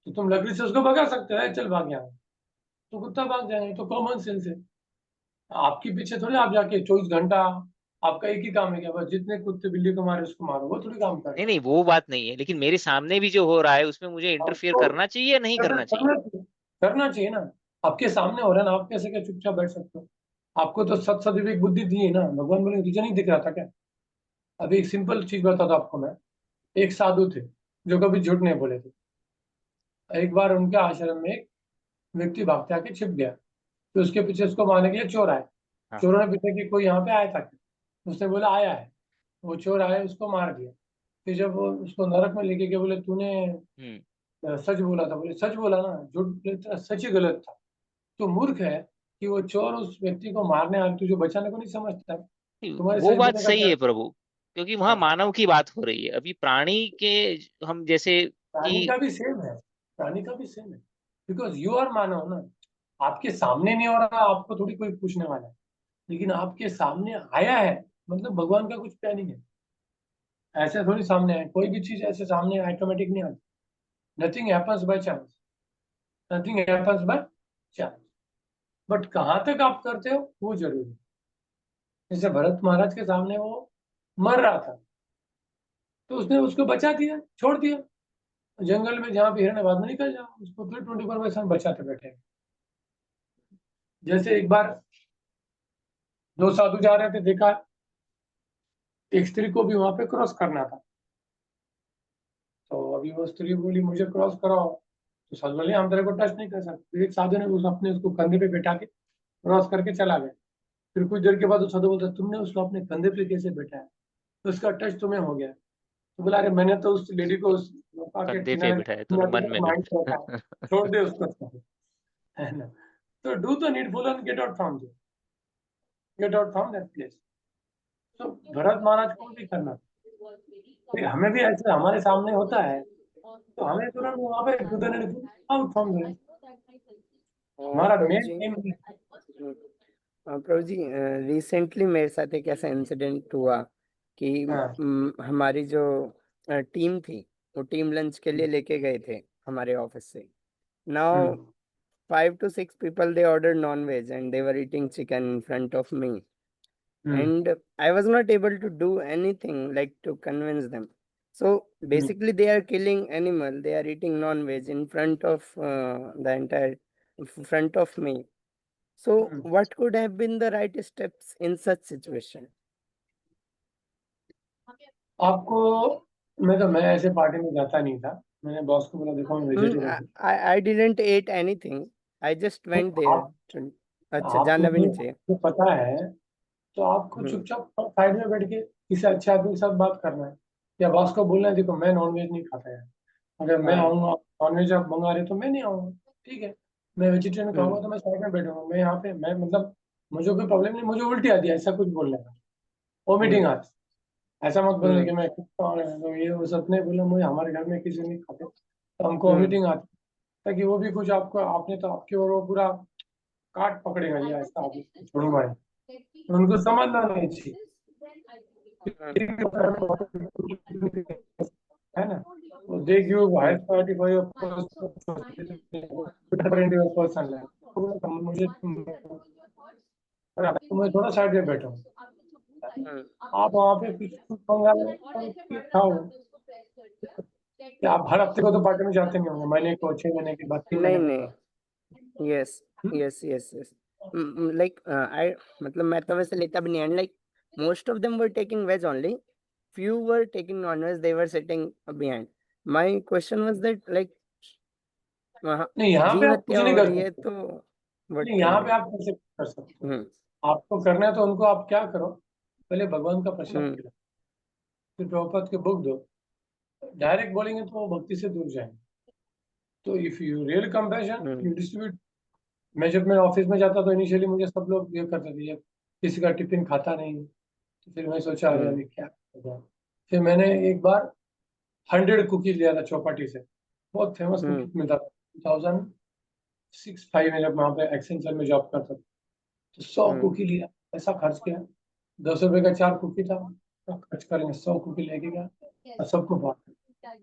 तो तुम लकड़ी से उसको भगा सकते हो, चल भाग यहाँ, तो कुत्ता भाग जाएगा, तो कॉमन सेंस है। आपके पीछे थोड़ी आप जाके 24 घंटा, आपका एक ही काम है क्या, बस जितने कुत्ते बिल्ली को मारे उसको मारो, वो थोड़ी काम कर नहीं नहीं, वो बात नहीं है, लेकिन मेरे सामने भी जो हो रहा है उसमें मुझे इंटरफियर तो करना चाहिए या नहीं करना चाहिए? करना चाहिए ना। आपके सामने हो रहा है ना, आप कैसे क्या चुपचाप बैठ सकते हो? आपको तो सत सदविवेक बुद्धि दी है ना, भगवान बोले तुझे नहीं दिख रहा था क्या? अभी एक सिंपल चीज बताता आपको मैं। एक साधु थे जो कभी झूठ नहीं बोले थे। एक बार उनके आश्रम में एक व्यक्ति भाग के आके छिप गया, तो उसके पीछे उसको मारने के लिए चोर आए। हाँ। चोरों ने पूछा कि कोई यहाँ पे आया था क्या? उसने बोला आया है। वो चोर आए, उसको मार दिया। फिर जब वो उसको नरक में लेके गए, बोले तूने सच बोला था, बोले सच बोला ना, झूठ बोले था, सच ही गलत था। तो मूर्ख है कि वो चोर उस व्यक्ति को मारने आ, तुझे बचाने को नहीं समझता है। तुम्हारे वो सच बात बोलने का सही क्या? है प्रभु, क्योंकि वहां हाँ, मानव की बात हो रही है। अभी प्राणी के हम जैसे प्राणी कि का भी सेम है, प्राणी का भी सेम है, बिकॉज यू आर मानव ना। आपके सामने नहीं हो रहा, आपको थोड़ी कोई पूछने वाला है, लेकिन आपके सामने आया है, मतलब भगवान का कुछ प्लानिंग है। ऐसे थोड़ी सामने है, कोई भी चीज ऐसे सामने ऑटोमेटिक नहीं आती। Nothing happens by chance, nothing happens by chance, but कहाँ तक आप करते हो वो जरूरी है। जैसे भरत महाराज के सामने वो मर रहा था, तो उसने उसको बचा दिया, छोड़ दिया। जंगल में जहाँ पे हिरण्य बाद में निकल जाओ, उसको फिर 24/7 बचाते बैठे। जैसे एक बार दो साधु जा रहे थे, देखा एक स्त्री को भी वहां पे क्रॉस करना था, तो अभी वो स्त्री बोली मुझे क्रॉस कराओ, तो साधु बोले हम तेरे को टच नहीं कर सकते। फिर एक साधु ने उसको कंधे पे बैठा के क्रॉस करके चला गया। फिर कुछ देर के बाद वो साधु बोलता तुमने उसको अपने कंधे पे कैसे बैठाया, तो उसका टच तुम्हें हो गया। तो बोला अरे मैंने तो उस लेडी को उस नौका के कंधे पे किनारे बिठाया, तूने मन में माइंड रखा, बिठाया। छोड़ दे उसको, है ना। तो do the needful and get out from that place. तो भरत महाराज को भी करना, फिर हमें भी ऐसे हमारे सामने होता है, तो हमें तुरंत वहां पे do the needful out from there. हमारा प्रभु मेन जी, एम प्रभु जी, रिसेंटली मेरे साथ एक ऐसा इंसिडेंट हुआ कि हमारी जो टीम थी, वो टीम लंच के लिए लेके गए थे हमारे ऑफिस से। Now 5 to 6 people, they ordered non-veg and they were eating chicken in front of me. And I was not able to do anything like to convince them. So basically they are killing animal, they are eating non-veg in front of the entire front of me. So what could have been the right steps in such situation? आपको, मैं ऐसे party में जाता नहीं था। मैंने boss को बोला देखो मैं vegetarian I didn't eat anything. I just went there हूँ। to, अच्छा जानना भी नहीं चाहिए। आपको पता है तो आपको चुपचाप साइड में बैठ के किसी अच्छे आदमी के साथ बात करना है, या बॉस को बोलना है देखो मैं नॉनवेज नहीं खाता है, अगर मैं आऊंगा नॉनवेज आप मंगा रहे तो मैं नहीं आऊंगा, ठीक है। मैं वेजिटेरियन खाऊंगा तो मैं साइड में बैठूंगा, मैं यहाँ पे मैं मतलब मुझे कोई प्रॉब्लम नहीं, मुझे उल्टी आती है ऐसा कुछ बोलने का, वॉमिटिंग आती, ऐसा मत बोलने कि मैं कुत्ता हूं, तो ये वो सब नहीं बोला, मुझे हमारे घर में किसी नहीं खाते तो हमको वॉमिटिंग आती, ताकि वो भी कुछ आपको, आपने तो आपके और वो पूरा काट पकड़ेगा ये ऐसा आदमी छोड़ूंगा नहीं। उनको समझना नहीं चाहिए है ना। तो they give highest priority for your personal life. मुझे मैं थोड़ा साइड में बैठा हूँ, आप वहाँ पे कुछ पंगा खाओ। आप हर हफ्ते को तो पार्टी में जाते नहीं होंगे, महीने को 6 महीने के बाद 3 नहीं महीने नहीं, yes yes yes yes. Like I मतलब मैं तो वैसे लेता भी नहीं, and like most of them were taking veg only, few were taking non-veg, they were sitting behind. My question was that like नहीं, यहाँ पे जीव आप कुछ हत्या नहीं हो कर रही है सकते। तो what नहीं, can यहाँ we पे do? आप कैसे कर सकते हो? आपको करना है तो उनको आप क्या करो, पहले भगवान का प्रसाद खिलाओ, फिर प्रभुपाद के बुक दो। डायरेक्ट बोलेंगे तो वो भक्ति से दूर जाएंगे। तो if you real compassion you distribute. मैं जब मैं ऑफिस में जाता तो इनिशियली मुझे सब लोग ये करते थे, ये किसी का टिफिन खाता नहीं। तो फिर मैं सोचा अरे अभी क्या करूं। फिर मैंने एक बार 100 कुकीज लिया था चौपाटी से, बहुत फेमस कुकीज मिलता था 2006-5 में, जब वहाँ पे एक्सेंचर में जॉब करता था। तो 100 कुकी लिया, पैसा खर्च किया, 10 रुपए का 4 कुकी था, तो खर्च करेंगे 100 कुकी लेके गया और सबको बांटा।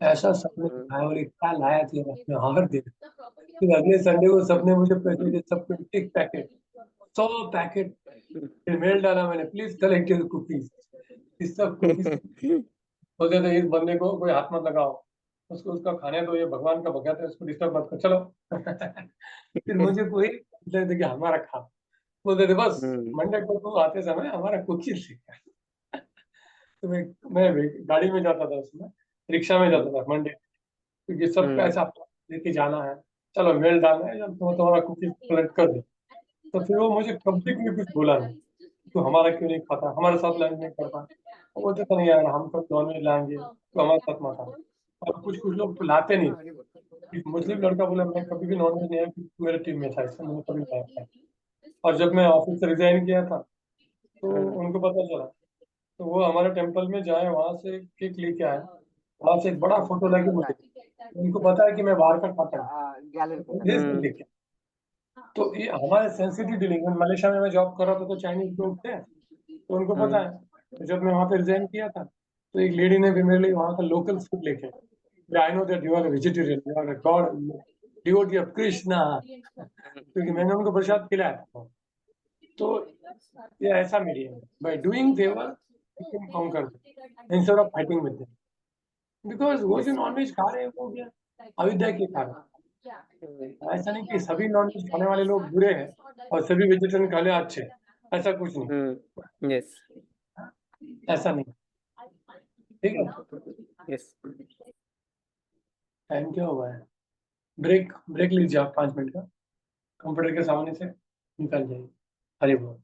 ऐसा सबने खाया, बोले क्या लाया थे, मैं हार दे। फिर अगले संडे को सबने मुझे पैसे दिए, सबको एक पैकेट, 100 पैकेट। फिर मेल डाला मैंने, प्लीज कलेक्ट योर कुकीज। इस सब कुकीज बोलते थे इस बंदे को कोई हाथ मत लगाओ, उसको उसका खाने दो, ये भगवान का भगत है, उसको डिस्टर्ब मत करो, चलो। फिर मुझे कोई बोलते थे कि हमारा खा, बोलते थे बस मंडे को तो आते समय हमारा कुकीज लेकर। तो मैं गाड़ी में जाता था, उसमें रिक्शा में जाता था मंडे, क्योंकि सबका ऐसा लेके जाना है, चलो मेल डालना है, जब तुम्हारा कुकीज कलेक्ट कर दो। तो फिर वो मुझे कभी भी कुछ बोला नहीं, तो हमारा क्यों नहीं खाता, हमारे साथ लंच नहीं करता। वो बोलते थे नहीं यार, हम तो नॉन वेज लाएंगे तो हमारे साथ मत आओ। और कुछ कुछ लोग तो लाते नहीं। एक मुस्लिम लड़का बोला मैं कभी भी नॉन वेज नहीं आया, क्योंकि मेरे टीम में था, इससे मैंने कभी नहीं खाया। और जब मैं ऑफिस से रिजाइन किया था तो उनको पता चला, तो वो हमारे टेम्पल में जाए, वहां से केक लेके आए, वहां से एक बड़ा फोटो लगे मुझे। उनको पता है कि मैं बाहर का खाता हूँ, तो भेज कर लेके। तो ये हमारे सेंसिटिव डीलिंग। मलेशिया में मैं जॉब कर रहा था, तो चाइनीज लोग थे, तो उनको पता है। तो जब मैं वहाँ पे रिजाइन किया था, तो एक लेडी ने भी मेरे लिए वहाँ का लोकल फूड लेके, I know that you are vegetarian, you are god devotee of Krishna, क्योंकि मैंने उनको प्रसाद खिलाया था। तो ये ऐसा मीडियम है, by doing favour you can conquer instead of fighting with them. Because वो जो नॉनवेज खा रहे हैं वो क्या अविद्या के खा रहे हैं। ऐसा नहीं कि सभी नॉनवेज खाने वाले लोग बुरे हैं और सभी वेजिटेरियन खाने अच्छे हैं, ऐसा कुछ नहीं। yes ऐसा नहीं, ठीक है। yes. टाइम क्या हुआ है? ब्रेक ब्रेक लीजिए आप 5 मिनट का, कंप्यूटर के सामने से निकल जाइए। हरे बोल।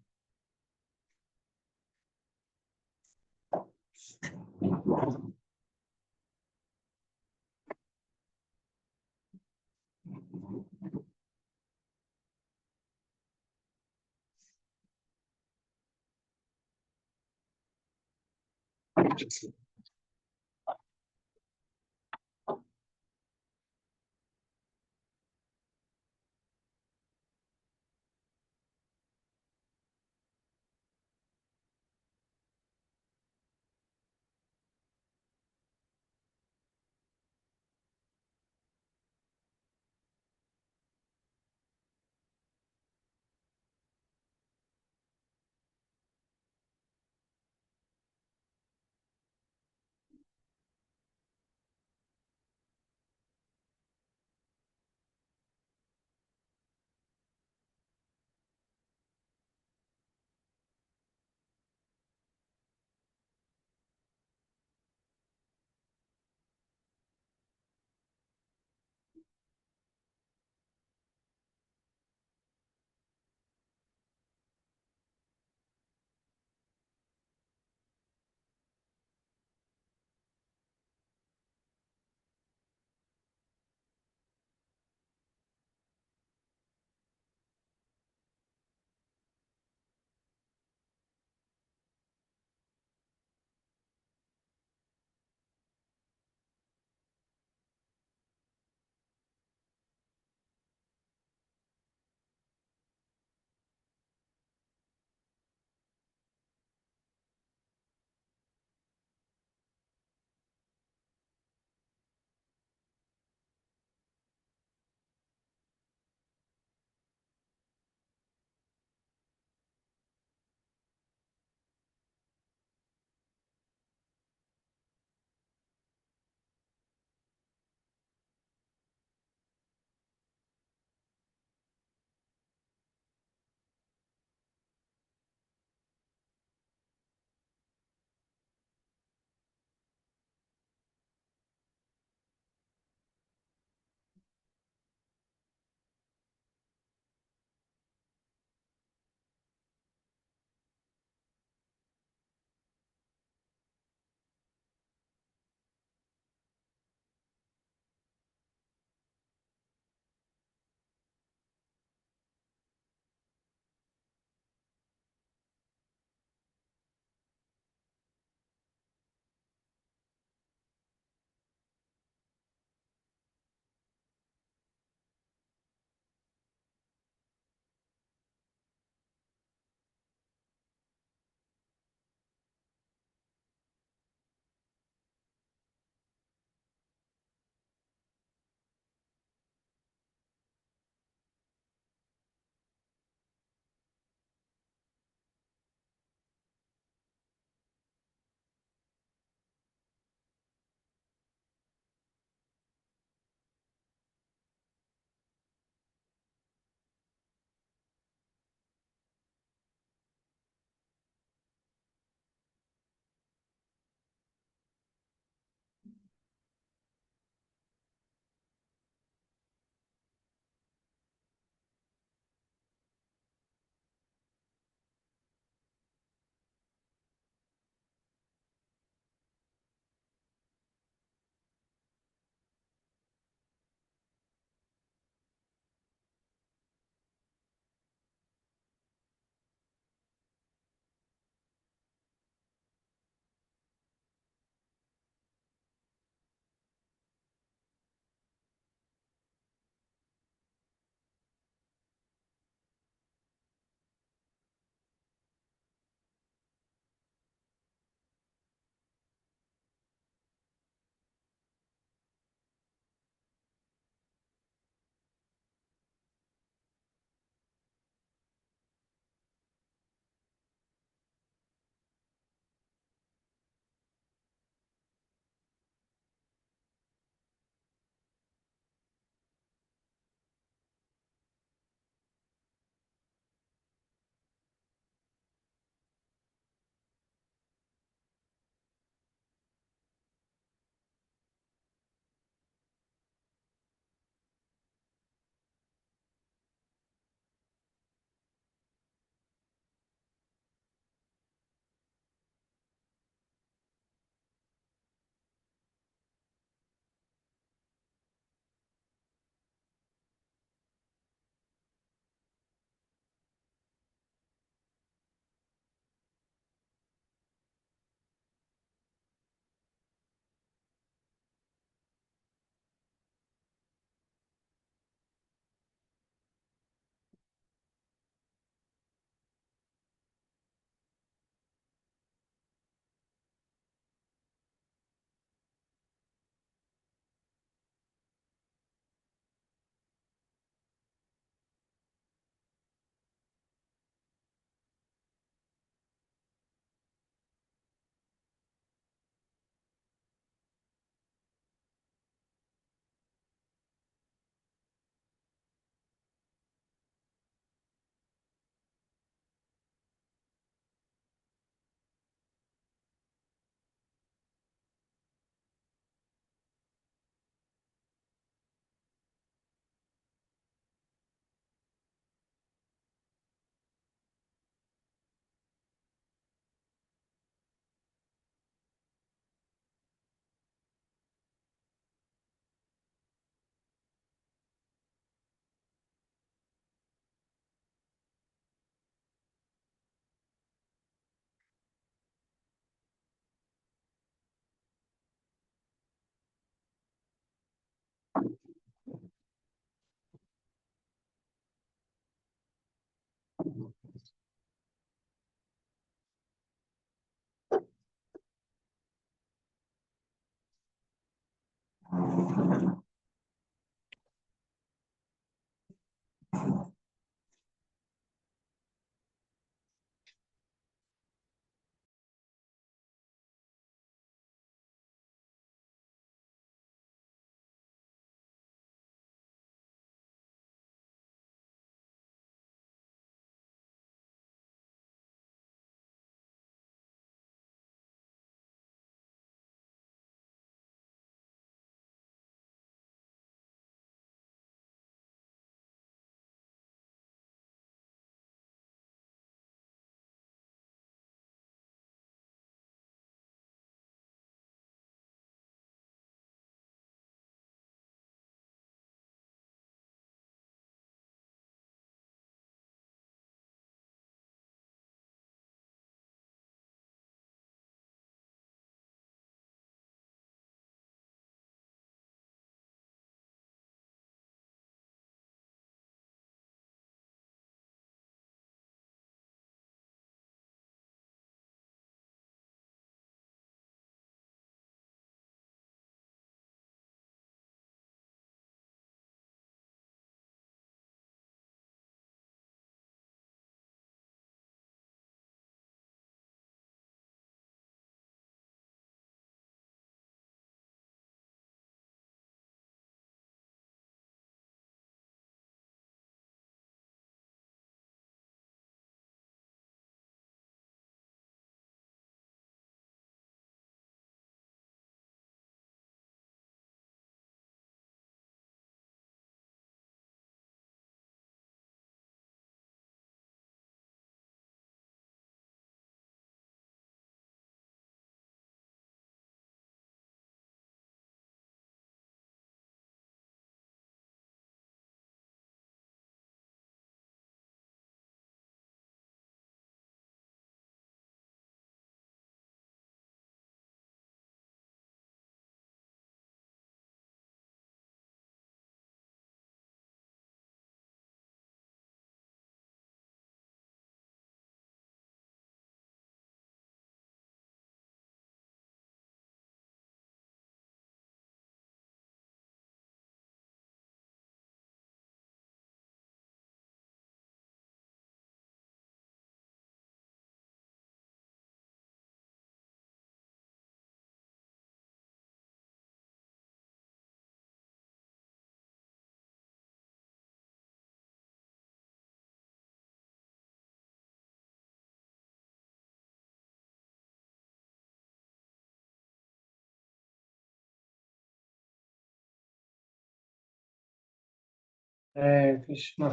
Hare Krishna,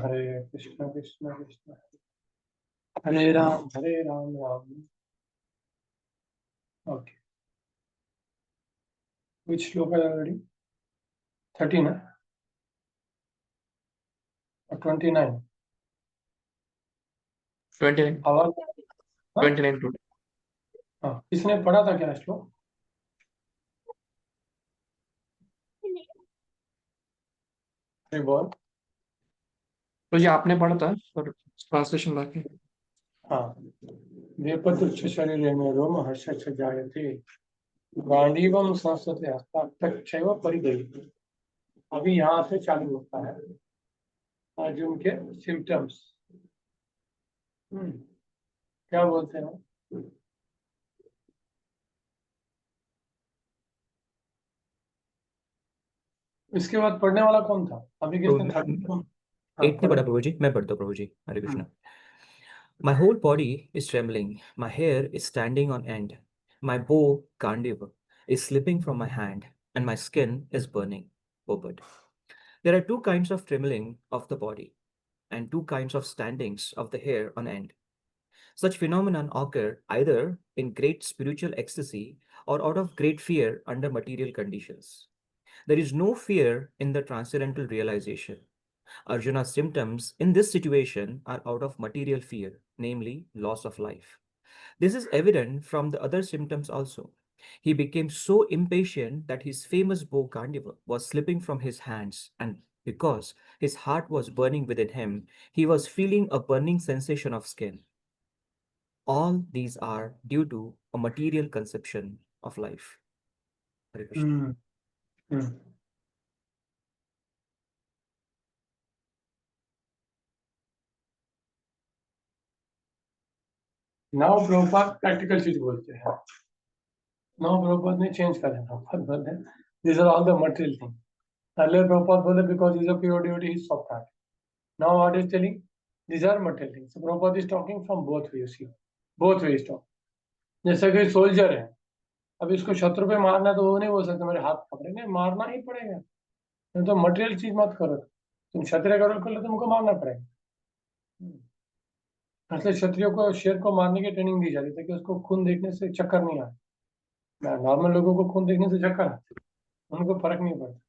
Krishna Krishna, Hare Ram, Ram. Okay. Which shloka are you reading? 13 or 29? 29. आवाज 29 today. हाँ, किसने पढ़ा था क्या श्लोक? अरे बोल। तो ये आपने पढ़ा था और ट्रांसलेशन बाकी। हाँ, वेपतुच्छ शरीरे में रोम हर्ष जायते गांडीवम संस्कृते हस्ताक्षैव परिदयते। अभी यहाँ से चालू होता है अर्जुन के सिम्टम्स। क्या बोलते हैं? इसके बाद पढ़ने वाला कौन था? अभी किसने था? एट ने पढ़ा प्रभु जी, मैं पढ़ता हूँ प्रभु जी। हरे Krishna. My whole body is trembling. My hair is standing on end. My bow, Gandiva, is slipping from my hand, and my skin is burning. Obad. There are two kinds of trembling of the body, and two kinds of standings of the hair on end. Such phenomenon occur either in great spiritual ecstasy or out of great fear under material conditions. There is no fear in the transcendental realization. Arjuna's symptoms in this situation are out of material fear, namely loss of life. This is evident from the other symptoms also. He became so impatient that his famous bow Gandiva was slipping from his hands, and because his heart was burning within him, he was feeling a burning sensation of skin. All these are due to a material conception of life. Hare Krishna. Now Prabhupada practical चीज बोलते हैं. Now Prabhupada ने change कर दिया. Prabhupada बोलते हैं, these are all the material things. Earlier Prabhupada बोले because he's a pure devotee, he's soft heart. Now what is telling? These are material things. So Prabhupada is talking from both ways here. Both ways talk. जैसे कि soldier है, अब इसको शत्रु पे मारना तो वो नहीं बोल सकते मेरे हाथ पकड़ेंगे, मारना ही पड़ेगा. तो मटेरियल चीज मत करो, तुम क्षत्रिय करो कर लो, तुमको मारना पड़ेगा. इसलिए क्षत्रियों को शेर को मारने की ट्रेनिंग दी जाती है ताकि उसको खून देखने से चक्कर नहीं आए. नॉर्मल लोगों को खून देखने से चक्कर आते, उनको फर्क नहीं पड़ता.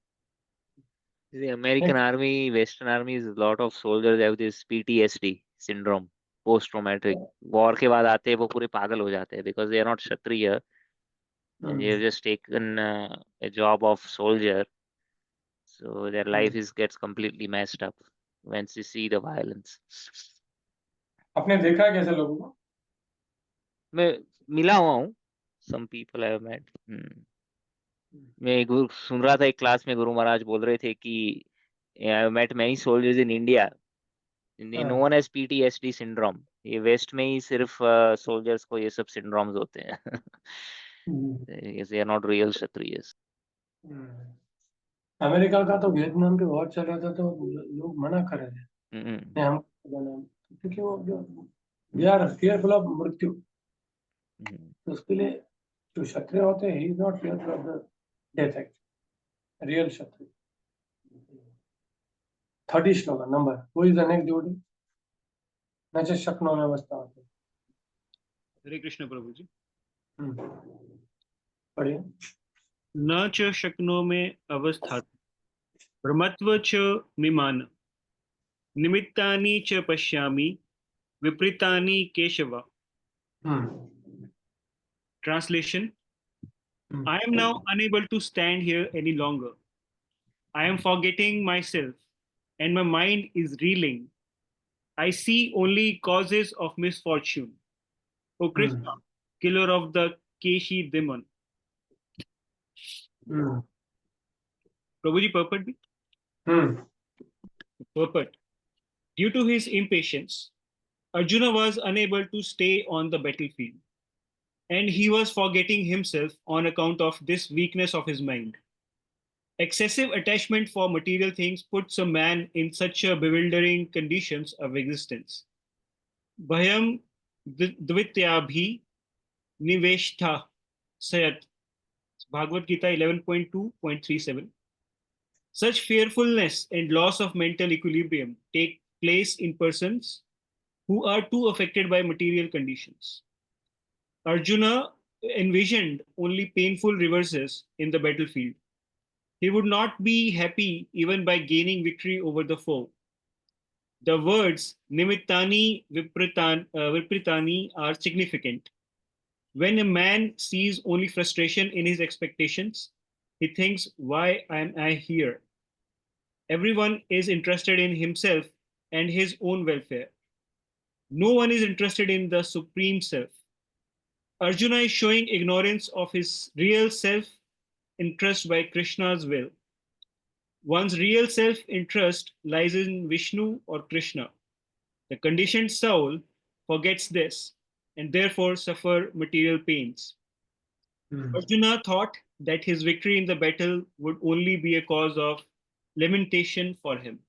The American army, Western armies, a lot of soldiers have this PTSD syndrome, post-traumatic. War के बाद आते हैं वो पूरे पागल हो जाते हैं because they are not Kshatriya and they have just taken a job of soldier, so their life gets completely messed up once you see the violence. आपने देखा है कैसे लोगों को? मैं मिला हुआ हूँ, some people I have met. मैं सुन रहा था एक क्लास में गुरु महाराज बोल रहे थे कि I have met many soldiers in India. No one has PTSD syndrome. ये वेस्ट में ही सिर्फ सोल्जर्स को ये सब सिंड्रोम्स होते हैं. They are not real Kshatriyas. America का तो वियतनाम पे वॉर चल रहा था तो लोग मना कर रहे थे. नहीं हम क्योंकि वो दे आर फियरफुल ऑफ मृत्यु. तो उसके लिए जो क्षत्रिय होते हैं, he is not fearful of the death act. Real Kshatriya. 30 shloka number. Who is the next devotee? न च शक्नोमि अवस्थाते. हरे कृष्ण प्रभु जी. पढ़िए. न च शक्नोमि अवस्थात् भ्रमत्व च मिमान निमित्तानि च पश्यामि विपरीतानि Keshav. Translation: I am now unable to stand here any longer. I am forgetting myself and my mind is reeling. I see only causes of misfortune. O Krishna, killer of the Keshi demon. Prabhuji, purport bhi? Purport. Due to his impatience, Arjuna was unable to stay on the battlefield, and he was forgetting himself on account of this weakness of his mind. Excessive attachment for material things puts a man in such a bewildering conditions of existence. Bhayam dvityabhi niveshtha sayat. Bhagavad Gita 11.2.37. Such fearfulness and loss of mental equilibrium take place in persons who are too affected by material conditions. Arjuna envisioned only painful reverses in the battlefield. He would not be happy even by gaining victory over the foe. The words nimittani vipritani are significant. When a man sees only frustration in his expectations, he thinks, why am I here? Everyone is interested in himself and his own welfare. No one is interested in the Supreme Self. Arjuna is showing ignorance of his real self-interest by Krishna's will. One's real self-interest lies in Vishnu or Krishna. The conditioned soul forgets this and therefore suffer material pains. Arjuna thought that his victory in the battle would only be a cause of lamentation for him.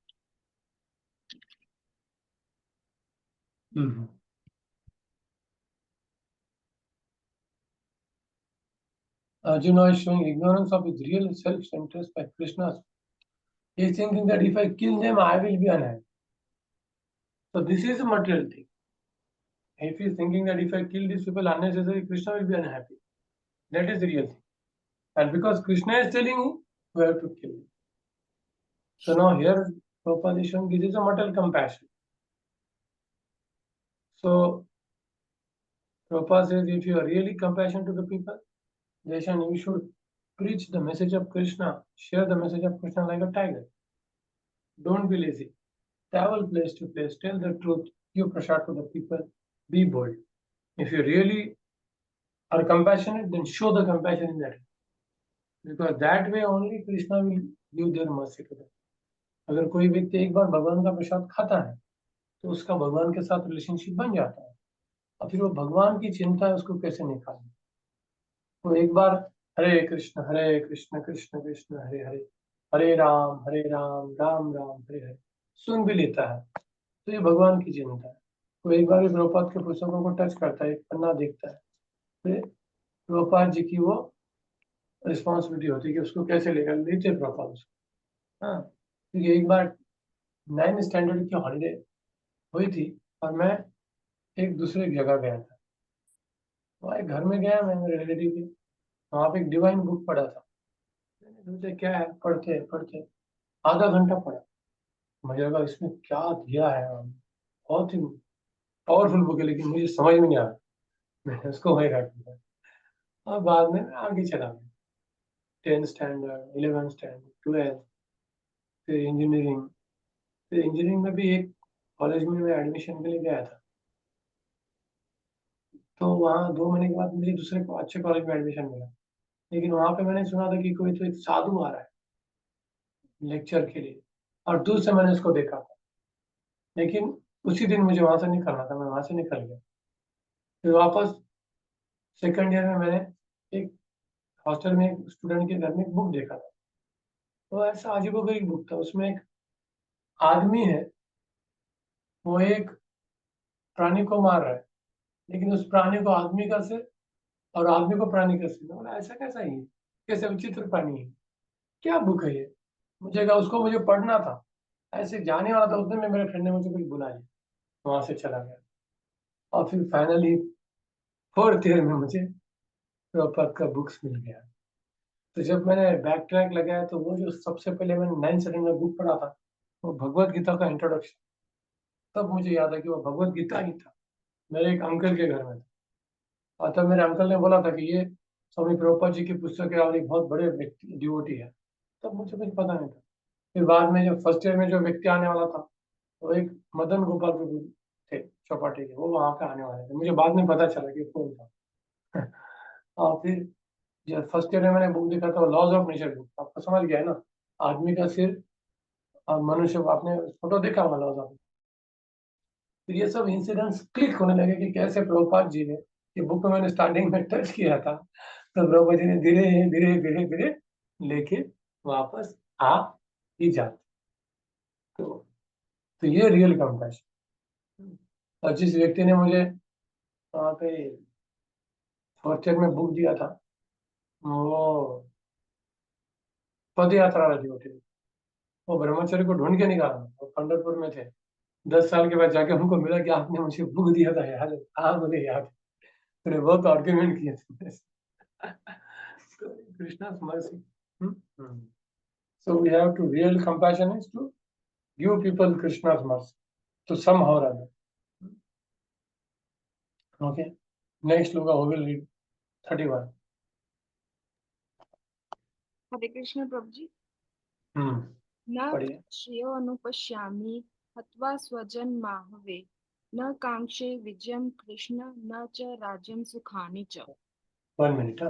Arjuna is showing ignorance of his real self-interest by Krishna's. He is thinking that if I kill them, I will be unhappy. So this is a material thing. If he is thinking that if I kill these people unnecessarily, Krishna will be unhappy. That is the real thing. And because Krishna is telling him, we have to kill him. So now here, Prabhupada is showing this is a material compassion. So Prabhupada says, if you are really compassionate to the people, then you should preach the message of Krishna, share the message of Krishna like a tiger. Don't be lazy. Travel place to place, tell the truth, give prasad to the people, be bold. If you really are compassionate, then show the compassion in that. Because that way only Krishna will give their mercy to them. अगर कोई व्यक्ति एक बार भगवान का प्रसाद खाता है तो उसका भगवान के साथ रिलेशनशिप बन जाता है और फिर वो भगवान की चिंता है उसको कैसे निकालना। तो एक बार हरे कृष्ण कृष्ण कृष्ण हरे हरे, हरे राम राम राम हरे हरे सुन भी लेता है। तो ये भगवान की चिंता है। तो एक बार भी प्रभुपाद के पुस्तकों को टच करता है, एक पन्ना देखता है, फिर प्रभुपाद जी की वो रिस्पॉन्सिबिलिटी होती है कि उसको कैसे लेकर लेते प्रभुपाद उसको। हाँ, क्योंकि एक बार 9th स्टैंडर्ड की हॉलीडे हुई थी और मैं एक दूसरे जगह गया था। वहाँ एक घर में गया मैं मेरे रिलेटिव के, वहाँ पे एक डिवाइन बुक पढ़ा था। मैंने सोचा क्या है, पढ़ते पढ़ते आधा घंटा पढ़ा। मुझे लगा इसमें क्या दिया है, बहुत ही पावरफुल बुक है, लेकिन मुझे समझ में नहीं आ रहा। मैंने उसको वही रख दिया और बाद में मैं आगे चला गया। 10th standard, 11th standard, 12th, फिर इंजीनियरिंग। फिर इंजीनियरिंग में भी एक कॉलेज में मैं एडमिशन के लिए गया था। तो वहाँ 2 महीने के बाद मुझे दूसरे अच्छे कॉलेज में एडमिशन मिला। लेकिन वहाँ पे मैंने सुना था कि कोई तो एक साधु आ रहा है लेक्चर के लिए, और दूर से मैंने उसको देखा था। लेकिन उसी दिन मुझे वहां से निकलना था, मैं वहां से निकल गया। फिर वापस सेकंड ईयर में मैंने एक हॉस्टल में एक स्टूडेंट के घर में एक बुक देखा था। तो ऐसा अजीबोगरीब बुक था। उसमें एक आदमी है, वो एक प्राणी को मार रहा है, लेकिन उस प्राणी को आदमी का सिर और आदमी को प्राणी का सिर। बोला ऐसा कैसा ही है, कैसे विचित्र प्राणी है, क्या बुक है ये। मुझे कहा उसको मुझे पढ़ना था। ऐसे जाने वाला था उतने में मेरे फ्रेंड ने मुझे कुछ बुला लिया, वहां से चला गया। और फिर फाइनली 4th ईयर में मुझे प्रॉपर का बुक्स मिल गया। तो जब मैंने बैक ट्रैक लगाया तो वो जो सबसे पहले मैंने 9th स्टैंडर्ड में बुक पढ़ा था, वो भगवत गीता का इंट्रोडक्शन। तब मुझे याद है कि वो भगवत गीता ही था, मेरे एक अंकल के घर में था। और तब मेरे अंकल ने बोला था कि ये स्वामी प्रभुपाद जी की पुस्तक है और एक बहुत बड़े व्यक्ति डिवोटी है। तब मुझे कुछ पता नहीं था। फिर बाद में जब फर्स्ट ईयर में जो व्यक्ति आने वाला था, वो एक मदन गोपाल प्रभु थे चौपाटी के, वो वहां पे आने वाले थे। मुझे बाद में पता चला कि कौन था। और फिर जब फर्स्ट ईयर में मैंने बुक देखा था, लॉज ऑफ नेचर बुक, आपको समझ गया है ना, आदमी का सिर और मनुष्य को, आपने फोटो देखा होगा लॉज ऑफ। फिर ये सब इंसिडेंट्स क्लिक होने लगे कि कैसे प्रभुपाद जी ने, ये बुक में मैंने स्टार्टिंग में टच किया था, तो प्रभुपाद जी ने धीरे धीरे धीरे धीरे लेके वापस आ ही जाते। तो ये रियल कंपैशन। और जिस व्यक्ति ने मुझे वहाँ पे फर्स्ट ईयर में बुक दिया था, वो पद यात्रा वाले होते, वो ब्रह्मचर्य को ढूंढ के निकाला। वो पंढरपुर में थे। 10 साल के बाद जाके उनको मिला कि आपने मुझे बुक दिया था, याद है? हाँ मुझे याद है। मैंने बहुत आर्ग्यूमेंट किए थे। Krishna mercy. So we have to, real compassion is to give people Krishna's mercy to somehow or other. Okay. Next, Luka, who will read 31. Hare Krishna प्रभु जी। Hmm. न पढ़िए। श्रेयो अनुपश्यामि हत्वा स्वजन माहवे न कांक्षे विजयम कृष्ण न च राज्यम सुखानि च। 1 minute.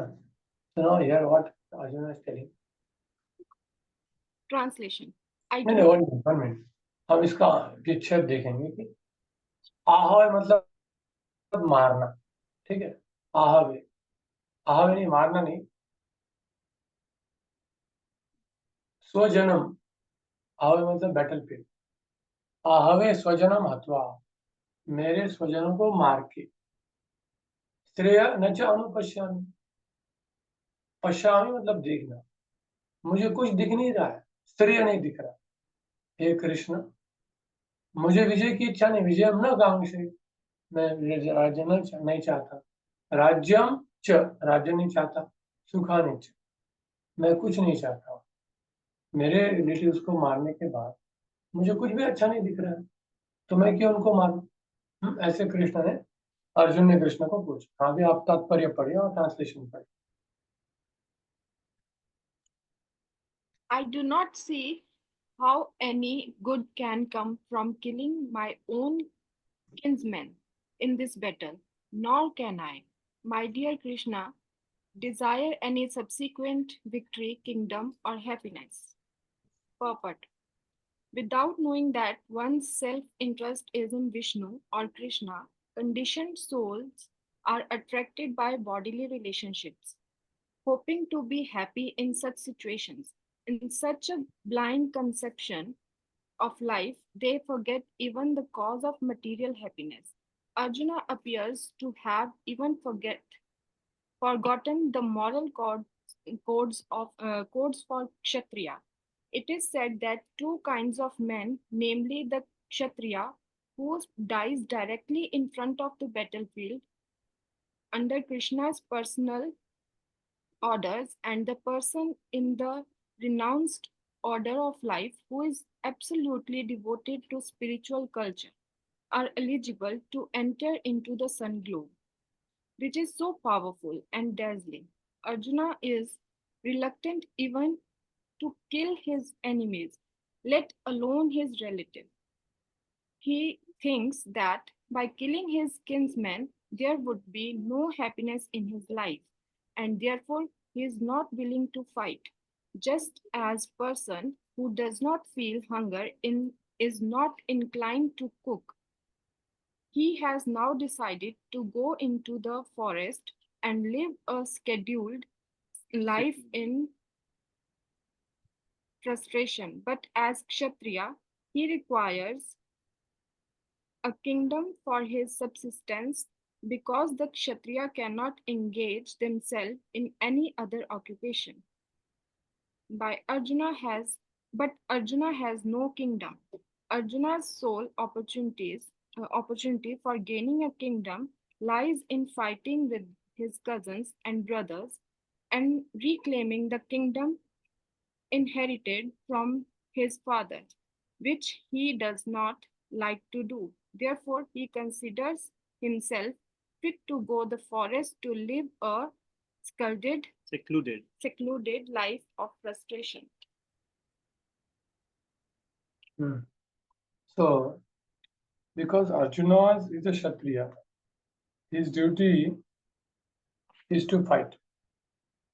So now here what Arjuna is telling. Translation. नहीं 1 minute. हम इसका विच्छेद देखेंगे कि आहवे मतलब मारना, ठीक है। आहवे, आहवे नहीं, मारना नहीं। स्वजनम, आहवे मतलब बैटलफील्ड। आहवे स्वजनम हत्वा, मेरे स्वजनों को मार के। श्रेय न च अनुपश्यामि, पश्यामि मतलब देखना, मुझे कुछ दिख नहीं रहा है, श्रेय नहीं दिख रहा। हे कृष्ण, मुझे विजय की इच्छा नहीं, विजय न कांक्षे, मैं राज्य नहीं चाहता। राज्यम च, राज्य नहीं चाहता। सुखानि च, मैं कुछ नहीं चाहता। मेरे रिलेटिव्स को मारने के बाद मुझे कुछ भी अच्छा नहीं दिख रहा है, तो मैं क्यों उनको मारूं? ऐसे कृष्ण ने, अर्जुन ने कृष्ण को पूछा। हाँ भी आप तात्पर्य पढ़िए और ट्रांसलेशन पढ़िए। I do not see how any good can come from killing my own kinsmen in this battle, nor can I, my dear Krishna, desire any subsequent victory, kingdom, or happiness. Purport. Without knowing that one's self interest is in Vishnu or Krishna, Conditioned souls are attracted by bodily relationships, hoping to be happy in such situations. In such a blind conception of life, they forget even the cause of material happiness. Arjuna appears to have even forgotten the moral codes for Kshatriya. It is said that two kinds of men, namely the Kshatriya, who dies directly in front of the battlefield under Krishna's personal orders, and the person in the renounced order of life who is absolutely devoted to spiritual culture, are eligible to enter into the sun globe, which is so powerful and dazzling. Arjuna is reluctant even to kill his enemies, let alone his relative. He thinks that by killing his kinsmen, there would be no happiness in his life, and therefore he is not willing to fight. Just as person who does not feel hunger is not inclined to cook, he has now decided to go into the forest and live a scheduled life in frustration. But as Kshatriya, he requires a kingdom for his subsistence because the Kshatriya cannot engage themselves in any other occupation. By Arjuna has but Arjuna has no kingdom. Arjuna's sole opportunity for gaining a kingdom lies in fighting with his cousins and brothers and reclaiming the kingdom inherited from his father, which he does not like to do. Therefore, he considers himself fit to go the forest to live a secluded life of frustration. So, because Arjuna is a Kshatriya, his duty is to fight.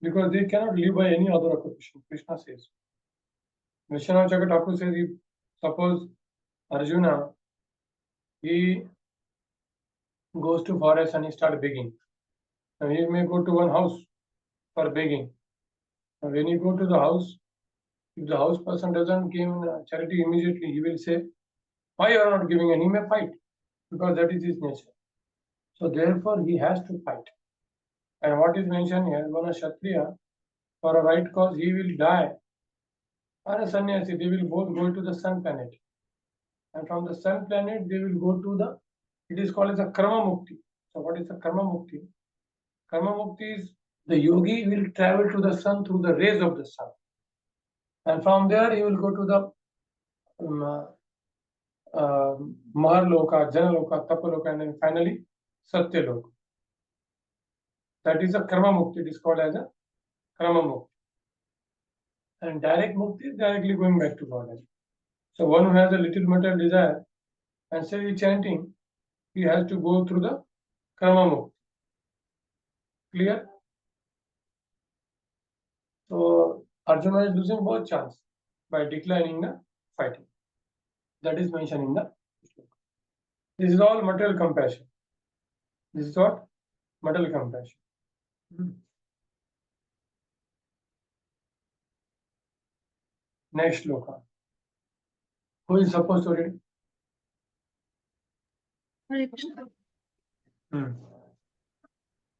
Because they cannot live by any other occupation, Krishna says. Vishwanath Chakravarti says, if suppose Arjuna, he goes to forest and he starts begging. Now he may go to one house for begging. Now when you go to the house, if the house person doesn't give charity immediately, he will say, why you are not giving? And he may fight, because that is his nature. So therefore he has to fight. And what is mentioned here, one Kshatriya, for a right cause, he will die. Or a sannyasi, they will both go to the sun planet. And from the sun planet, they will go to the, it is called as a karma mukti. So what is the karma mukti? Karma mukti is the yogi will travel to the sun through the rays of the sun. And from there, he will go to the Maharloka, Janaloka, Tapaloka, and then finally Satyaloka. That is a karma mukti. It is called as a karma mukti. And direct mukti is directly going back to God. So one who has a little material desire and steady chanting, he has to go through the karma mukti. Clear? So Arjuna is losing both chance by declining the fighting. That is mentioned in the shloka. This is all material compassion. This is what? Material compassion. Next shloka. Who is supposed to read? Hare Krishna.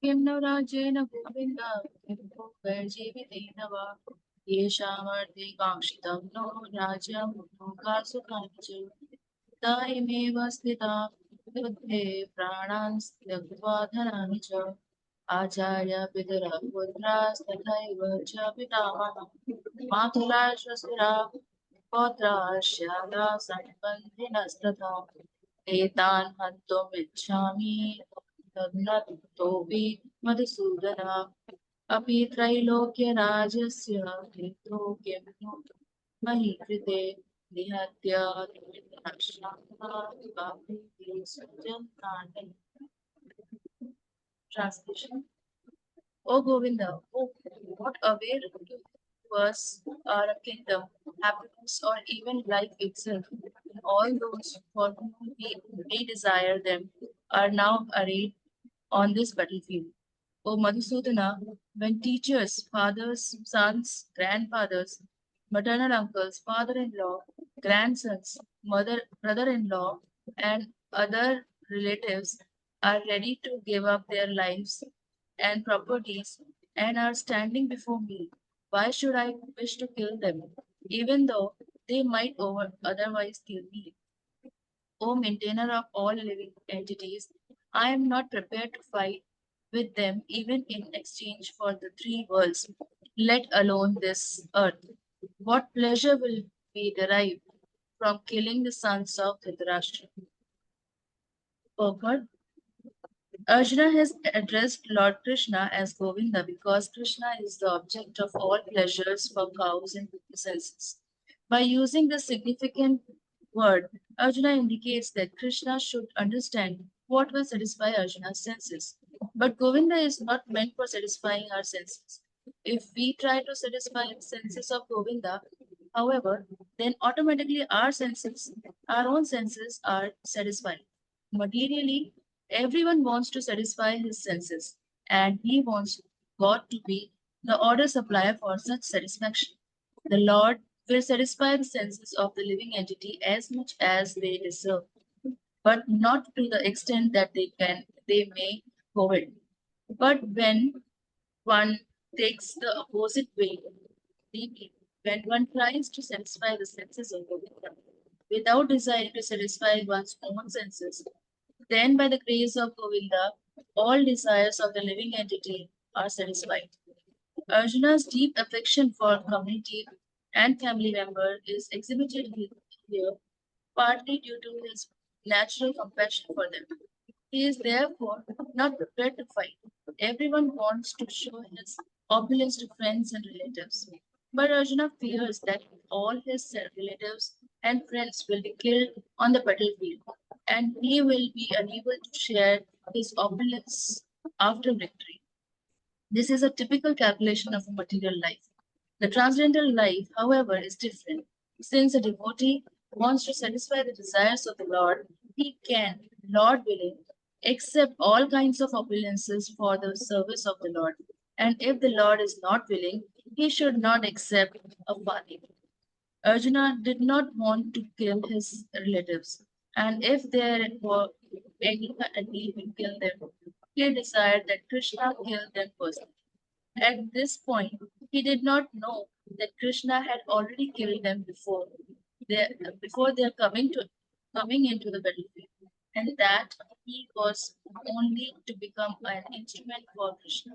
किं no राज्येन Govind भोगैर्जीवितेन वा येषामर्थे काङ्क्षितं no राज्यं भोगासुखानि च ता इमेव स्थिता बुद्धे प्राणान् त्यक्त्वा धनानि च आचार्य पितरः पुत्रास्तथैव च पितामहः मातुला श्वशुरा पौत्राश्चादा सम्बन्धिनस्तथा एतान् हन्तुमिच्छामि तदनतोऽपि मधुसूदन अपि त्रैलोक्यराज्यस्य हेतो किं नु मही कृते निहत्य Translation. O Govinda, what avail to us are a kingdom, happiness, or even life itself, and all those for whom we desire them are now arrayed on this battlefield. O Madhusudana, when teachers, fathers, sons, grandfathers, maternal uncles, father-in-law, grandsons, brother-in-law, and other relatives are ready to give up their lives and properties and are standing before me, why should I wish to kill them, even though they might otherwise kill me? O maintainer of all living entities, I am not prepared to fight with them even in exchange for the three worlds, let alone this earth. What pleasure will be derived from killing the sons of Dhritarashtra? Purport. Arjuna has addressed Lord Krishna as Govinda because Krishna is the object of all pleasures for cows and senses. By using the significant word, Arjuna indicates that Krishna should understand what will satisfy Arjuna's senses. But Govinda is not meant for satisfying our senses. If we try to satisfy the senses of Govinda, however, then automatically our own senses are satisfied. Materially, everyone wants to satisfy his senses, and he wants God to be the order supplier for such satisfaction. The Lord will satisfy the senses of the living entity as much as they deserve, but not to the extent that they may covet. But when one takes the opposite way, deeply, when one tries to satisfy the senses of Govinda without desiring to satisfy one's own senses, then by the grace of Govinda, all desires of the living entity are satisfied. Arjuna's deep affection for community and family member is exhibited here partly due to his natural compassion for them. He is therefore not prepared to fight. Everyone wants to show his opulence to friends and relatives. But Arjuna fears that all his relatives and friends will be killed on the battlefield, and he will be unable to share his opulence after victory. This is a typical calculation of a material life. The transcendental life, however, is different. Since a devotee wants to satisfy the desires of the Lord, he can, Lord willing, accept all kinds of opulences for the service of the Lord. And if the Lord is not willing, he should not accept a farthing. Arjuna did not want to kill his relatives, and if there were any need to kill them, he desired that Krishna kill them first. At this point, he did not know that Krishna had already killed them before their coming into the battlefield, and that he was only to become an instrument for Krishna.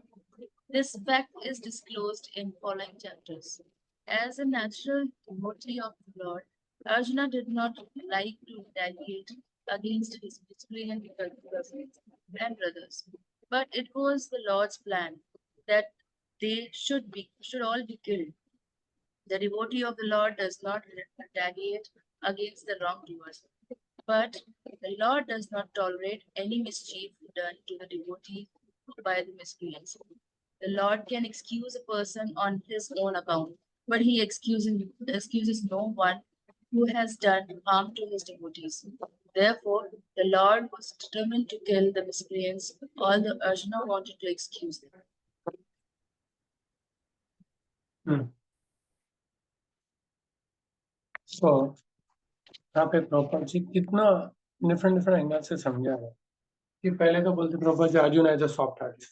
This fact is disclosed in following chapters. As a natural devotee of the Lord, Arjuna did not like to retaliate against his miscreant cousins and brothers, but it was the Lord's plan that they should all be killed. The devotee of the Lord does not retaliate against the wrongdoers, but the Lord does not tolerate any mischief done to the devotee by the miscreants. The Lord can excuse a person on his own account, but he excuses no one who has done harm to his devotees. Therefore, the Lord was determined to kill the miscreants, although Arjuna wanted to excuse them. So, यहाँ पे proper जी कितना different angle से समझा है कि पहले तो बोलते प्रॉपर जी Arjun as a soft heart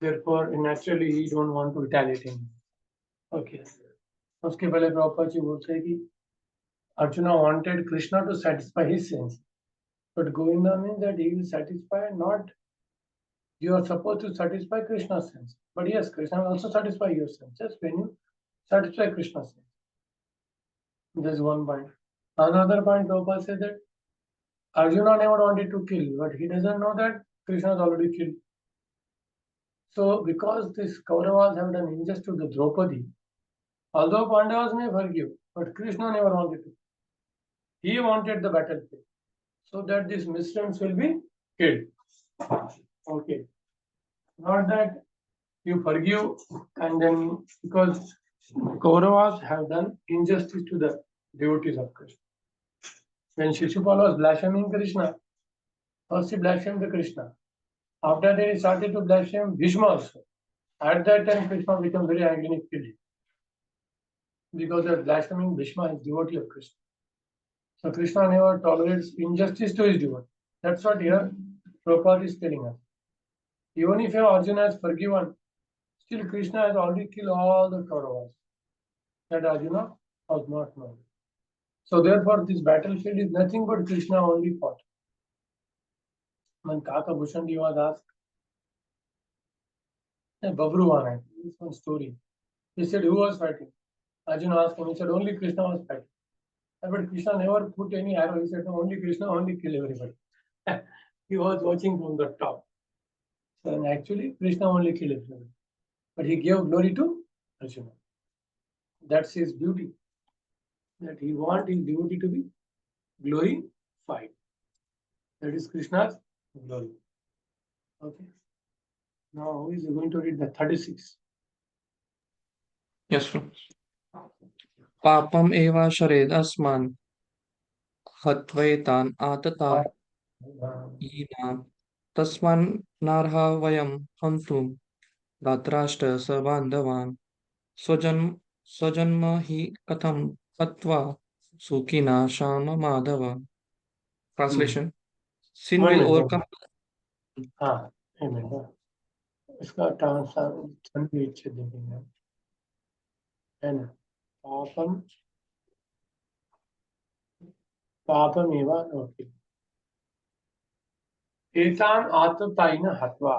therefore naturally he don't want to retaliate him. Okay. उसके पहले प्रॉपर जी बोलते हैं कि Arjuna wanted Krishna to satisfy his sense, but Govinda means that he will satisfy not. You are supposed to satisfy Krishna's sense, but yes, Krishna will also satisfy your senses when you satisfy Krishna's sense. This is one point. Another point, Prabhupada said that Arjuna never wanted to kill, but he doesn't know that Krishna is already killed. So, because these Kauravas have done injustice to the Draupadi, although Pandavas may forgive, but Krishna never wanted to. He wanted the battlefield, so that these miscreants will be killed. Okay. Not that you forgive and then because Kauravas have done injustice to the devotees of Krishna. When Shishupala was blaspheming Krishna, First he blasphemed Krishna. After that he started to blaspheme Bhishma also. At that time Krishna became very angry and killed him. Because of blaspheming Bhishma is devotee of Krishna. So Krishna never tolerates injustice to his devotee. That's what here Prabhupada is telling us. Even if Arjuna has forgiven, still Krishna has already killed all the Kauravas. That Arjuna was not known. So therefore this battlefield is nothing but Krishna only fought. When Kaka Bhushan was asked, Babruvan, this one story. He said, who was fighting? Arjuna asked him, he said, only Krishna was fighting. But Krishna never put any arrow. He said, no, only Krishna, only kill everybody. He was watching from the top. So actually, Krishna only killed everybody. But he gave glory to Arjuna. That's his beauty. That he wants his devotee to be glorified. That is Krishna's glory. Okay. Now, who is going to read the 36? Yes, sir. Papam eva shared asman hatvaitan atata ina tasman narha vayam hantum ratrashta sabandhavan स्वजन्म ही कथम हत्वा सुखिना Shyam Madhav. Translation: Sin will overcome. हाँ, एक minute. इसका translation भी अच्छे देखेंगे, है ना. पापम पापम एवं ओके. एतान आतताई न हत्वा.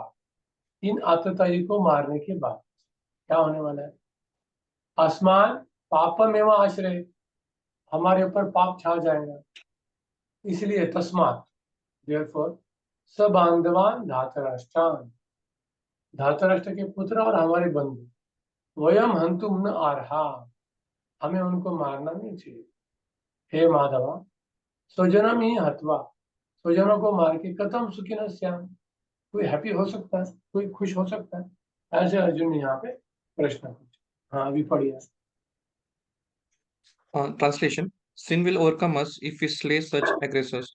इन आतताई को मारने के बाद क्या होने वाला है? आसमान पापम एवं आश्रय, हमारे ऊपर पाप छा जाएगा. इसलिए तस्मात, देयरफॉर सबांधवान धातराष्ट्रान, धातराष्ट्र के पुत्र और हमारे बंधु, वयम हंतुम न आरहा, हमें उनको मारना नहीं चाहिए. हे माधवा, स्वजनम ही हत्वा, स्वजनों को मार के कथम सुखी न श्याम, कोई हैप्पी हो सकता है, कोई खुश हो सकता है? ऐसे अर्जुन ने यहाँ पे प्रश्न पूछा. हाँ, अभी पढ़िए. Translation: Sin will overcome us if we slay such aggressors.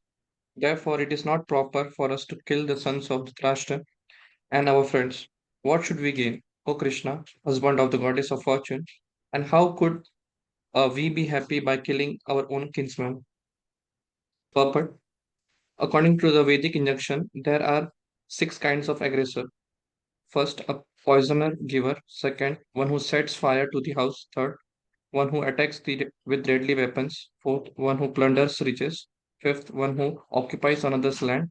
Therefore, it is not proper for us to kill the sons of Dhritarashtra and our friends. What should we gain, O Krishna, husband of the goddess of fortune? And how could we be happy by killing our own kinsman? Purport: According to the Vedic injunction, there are 6 kinds of aggressor. First, a poisoner giver. Second, one who sets fire to the house. Third, one who attacks with deadly weapons. Fourth, one who plunders riches. Fifth, one who occupies another's land.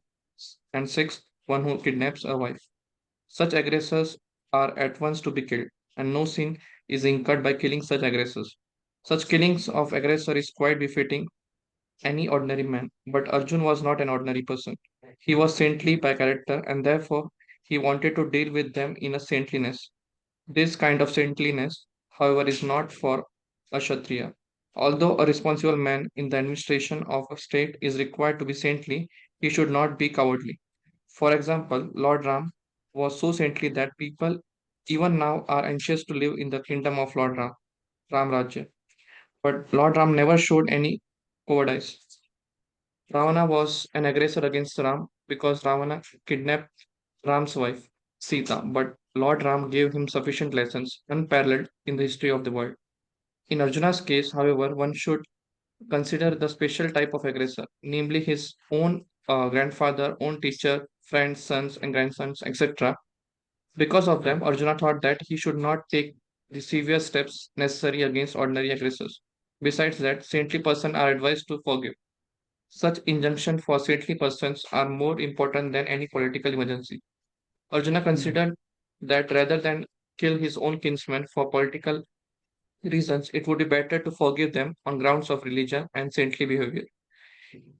And sixth, one who kidnaps a wife. Such aggressors are at once to be killed, and no sin is incurred by killing such aggressors. Such killings of aggressor is quite befitting any ordinary man, but Arjun was not an ordinary person. He was saintly by character, and therefore he wanted to deal with them in a saintliness. This kind of saintliness, however, is not for a Kshatriya. Although a responsible man in the administration of a state is required to be saintly, he should not be cowardly. For example, Lord Ram was so saintly that people even now are anxious to live in the kingdom of Lord Ram, Ram Rajya. But Lord Ram never showed any cowardice. Ravana was an aggressor against Ram because Ravana kidnapped Ram's wife, Sita, but Lord Ram gave him sufficient lessons, unparalleled in the history of the world. In Arjuna's case, however, one should consider the special type of aggressor, namely his own grandfather, own teacher, friends, sons, and grandsons, etc. Because of them, Arjuna thought that he should not take the severe steps necessary against ordinary aggressors. Besides that, saintly persons are advised to forgive. Such injunctions for saintly persons are more important than any political emergency. Arjuna considered that rather than kill his own kinsmen for political reasons, it would be better to forgive them on grounds of religion and saintly behavior.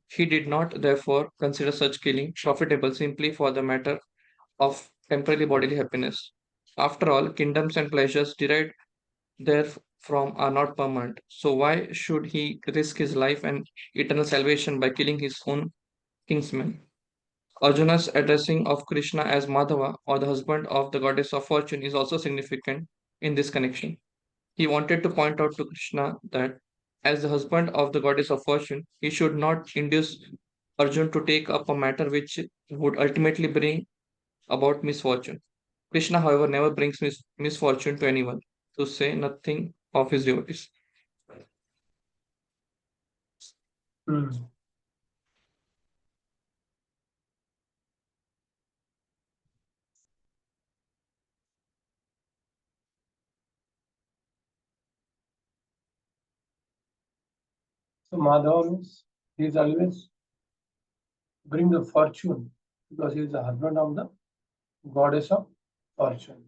He did not, therefore, consider such killing profitable simply for the matter of temporary bodily happiness. After all, kingdoms and pleasures derived therefrom are not permanent. So why should he risk his life and eternal salvation by killing his own kinsmen? Arjuna's addressing of Krishna as Madhava, or the husband of the goddess of fortune, is also significant in this connection. He wanted to point out to Krishna that, as the husband of the goddess of fortune, he should not induce Arjun to take up a matter which would ultimately bring about misfortune. Krishna, however, never brings misfortune to anyone, to say nothing of his devotees. So Madhav means he is always bring the fortune because he is the husband of the goddess of fortune.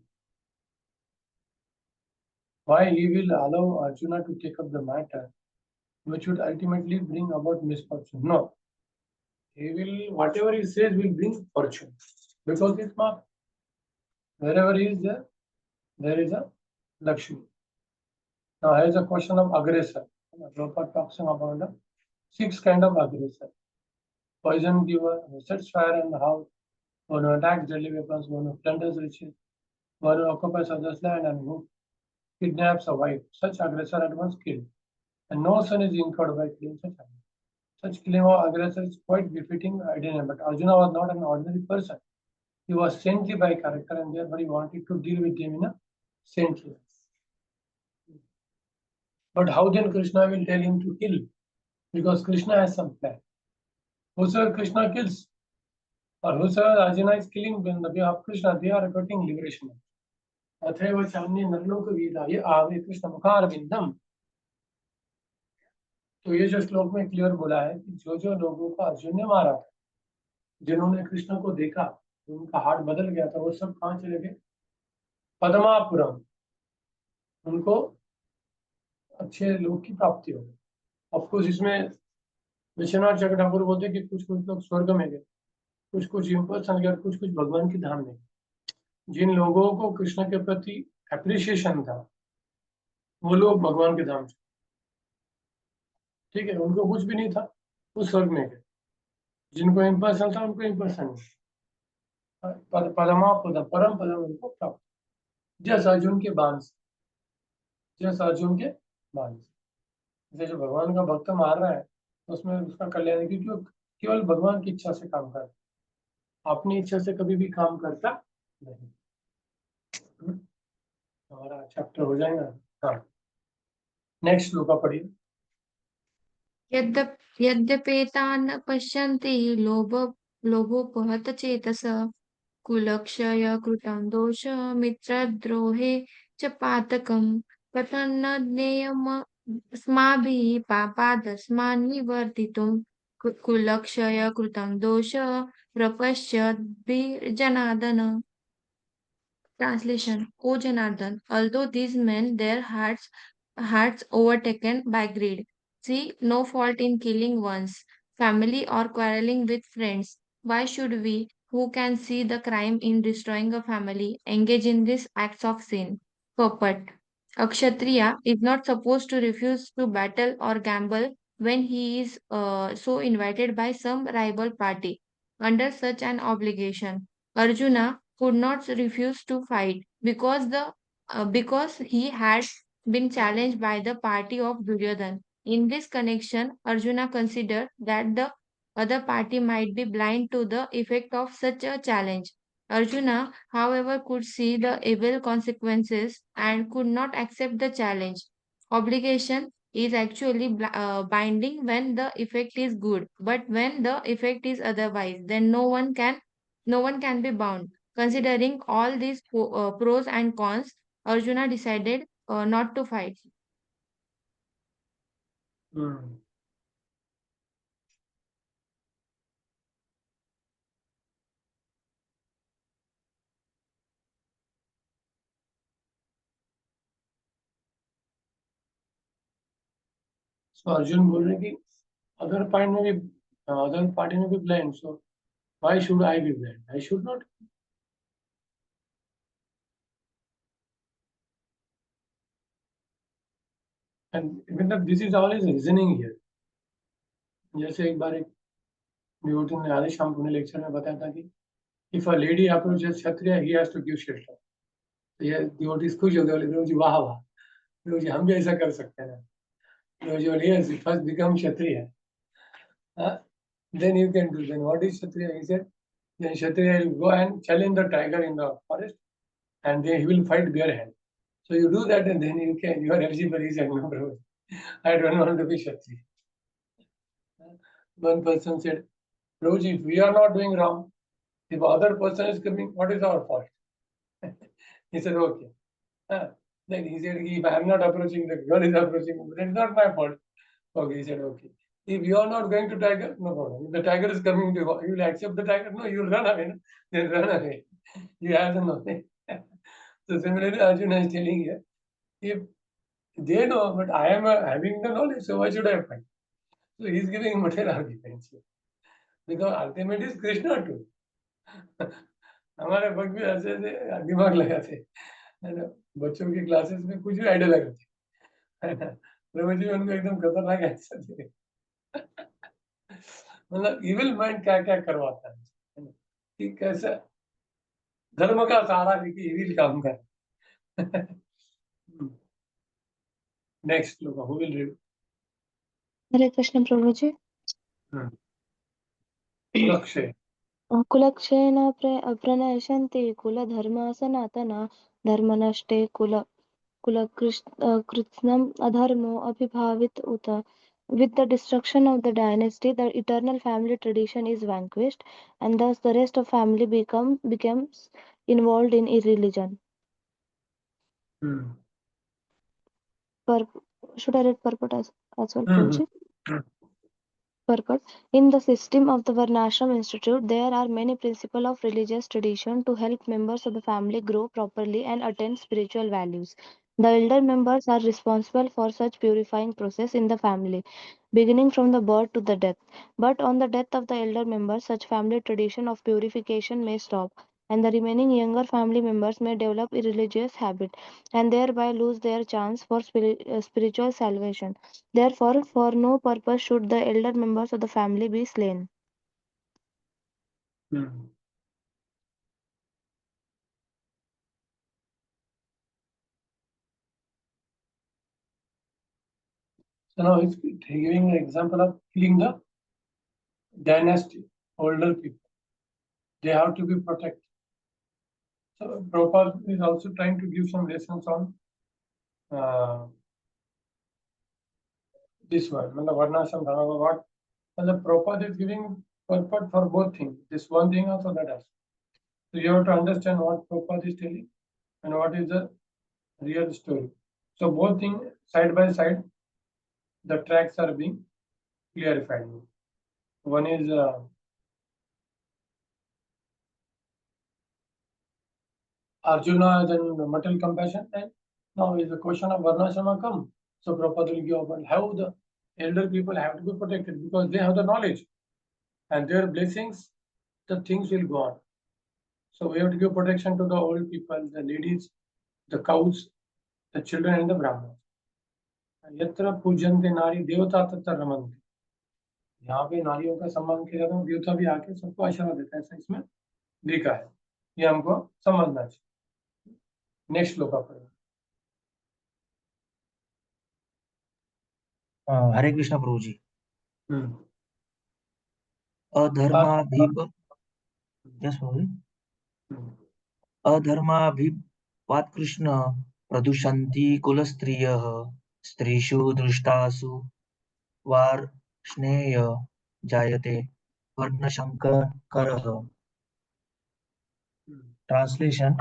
Why he will allow Arjuna to take up the matter which would ultimately bring about misfortune? No. He will, whatever he says will bring fortune. Because it's Math. Wherever he is there is a Lakshmi. Now here's a question of aggressor. Prabhupada talks about the 6 kind of aggressor. Poison giver, who sets fire in the house, one who attacks deadly weapons, one who plunders riches, one who occupies others' land, and who kidnaps a wife. Such aggressor at once killed. And no son is incurred by killing such aggressor. Such killing of aggressor is quite befitting identity, but Arjuna was not an ordinary person. He was saintly by character, and therefore he wanted to deal with him in a saintly way. But how then Krishna will tell him to kill? Because Krishna has some plan. Whosoever Krishna kills, or whosoever Arjuna is killing in the way of Krishna, they are getting liberation. अथैव चान्ये नरलोक वीराय आवे कृष्ण मुखारविंदम. तो ये जो श्लोक में clear बोला है कि जो जो लोगों को अर्जुन ने मारा था, जिन्होंने कृष्ण को देखा, उनका हार्ट बदल गया था, वो सब कहाँ चले गए? पद्मापुरम. उनको अच्छे लोग की प्राप्ति हो गई. ऑफकोर्स इसमें विश्वनाथ चक्र ठाकुर बोलते कि कुछ कुछ लोग स्वर्ग में गए, कुछ कुछ इम्पर्सन गए, कुछ कुछ भगवान की धाम में. जिन लोगों को कृष्ण के प्रति एप्रिसिएशन था, वो लोग भगवान के धाम से. ठीक है, उनको कुछ भी नहीं था, वो स्वर्ग में गए. जिनको इम्पर्सन था, उनको इम्पर्सन परमा पद परम पदम उनको प्राप्त. जैसे अर्जुन के बाण से, जैसे अर्जुन के बाण से. जैसे जो भगवान का भक्त मार रहा है, उसमें उसका कल्याण, क्योंकि केवल भगवान की इच्छा से काम करता है, अपनी इच्छा से कभी भी काम करता नहीं. हमारा चैप्टर हो जाएगा. हाँ, नेक्स्ट श्लोक पढ़िए. यद्यपेतान् पश्यन्ति लोभोपहत चेतस कुलक्षय कृतं दोष मित्रद्रोहे च पातकं कथन्न ज्ञेयमस्माभिः पापादस्मान् निवर्तितुं कुलक्षय कृतं दोष प्रपश्यद्भिर्जनार्दन. Translation: O Janardhan, although these men, their hearts overtaken by greed, see no fault in killing one's family or quarreling with friends. Why should we, who can see the crime in destroying a family, engage in these acts of sin? Purport: a Kshatriya is not supposed to refuse to battle or gamble when he is so invited by some rival party. Under such an obligation, Arjuna could not refuse to fight because he had been challenged by the party of Duryodhana. In this connection, Arjuna considered that the other party might be blind to the effect of such a challenge. Arjuna, however, could see the evil consequences and could not accept the challenge. Obligation is actually binding when the effect is good, but when the effect is otherwise, then no one can be bound. Considering all these pros and cons, Arjuna decided not to fight. So Arjun बोल रहे कि other party में भी blind, so why should I be blind? I should not. And मतलब this is all his reasoning here. जैसे एक बार एक devotee ने आधे शाम पुणे लेक्चर में बताया था कि if a lady approaches Kshatriya, he has to give shelter. तो ये डिवोटीज खुश हो गए, बोले प्रभु जी वाह वाह, प्रभु जी हम भी ऐसा कर सकते हैं. प्रभु जी बोले yes, first become Kshatriya. then you can do. Then what is Kshatriya? He said, then Kshatriya will go and challenge the tiger in the forest, and then he will fight bare-handed. So you do that, and then you can. You are eligible. He said, no, bro, I don't want to be Kshatriya. One person said, Prabhuji, if we are not doing wrong, if other person is coming, what is our fault? He said, okay. Then he said, if I am not approaching, the girl is approaching, then it's not my fault. Okay, he said, okay. If you are not going to tiger, no problem. If the tiger is coming to you, you will accept the tiger? No, you will run away. No? Then run away. You have the knowledge. So similarly, Arjuna is telling here, if they know, but I am having the knowledge, so why should I fight? So he is giving material arguments here. Because ultimate is Krishna too. हमारे भक्त भी ऐसे ऐसे दिमाग लगाते है ना, बच्चों की क्लासेस में कुछ भी आइडिया लगाते है ना, प्रभु जी उनको एकदम खतरनाक आंसर दे, मतलब इविल माइंड क्या क्या करवाता है ना, कि कैसे धर्म का सहारा लेके इविल काम कर. नेक्स्ट लोग हु विल रीड. हरे कृष्ण प्रभुजी. लक्ष्य कुलक्षयेन प्रणश्यन्ति कुलधर्मा सनातना धर्मनष्टे कुलकृत्स्नम् अधर्मो अभिभावित उत. With the destruction of the dynasty, the eternal family tradition is vanquished, and thus the rest of family becomes involved in irreligion. Should I read purport as well, Prabhuji? Purport. In the system of the Varnashram Institute, there are many principles of religious tradition to help members of the family grow properly and attain spiritual values. The elder members are responsible for such purifying process in the family, beginning from the birth to the death. But on the death of the elder member, such family tradition of purification may stop, and the remaining younger family members may develop irreligious habit, and thereby lose their chance for spiritual salvation. Therefore, for no purpose should the elder members of the family be slain. So now he's giving an example of killing the dynasty, older people. They have to be protected. So Prabhupada is also trying to give some lessons on this one. The Varnashram Dharma, what? And the Prabhupada is giving purport for both things. This one thing also that also. So you have to understand what Prabhupada is telling and what is the real story. So both things side by side, the tracks are being clarified. One is Arjuna, then the material compassion, and now is the question of Varnashrama come. So Prabhupada will give about how the elder people have to be protected because they have the knowledge and their blessings, the things will go on. So we have to give protection to the old people, the ladies, the cows, the children, and the Brahmins. यत्र पूजन्ते नारी देवता तत्र रमन्ते. यहाँ पे नारियों का सम्मान किया जाता है, देवता भी आके सबको आशीर्वाद देता है, ऐसा इसमें लिखा है. ये हमको समझना चाहिए. नेक्स्ट श्लोक पर. हरे कृष्ण प्रभु जी. अधर्माभिप यस प्रभु जी. अधर्माभिपात कृष्ण प्रदुषन्ति कुलस्त्रियः स्त्रीषु दृष्टासु वार्ष्णेय जायते वर्णशंकरः. Translation: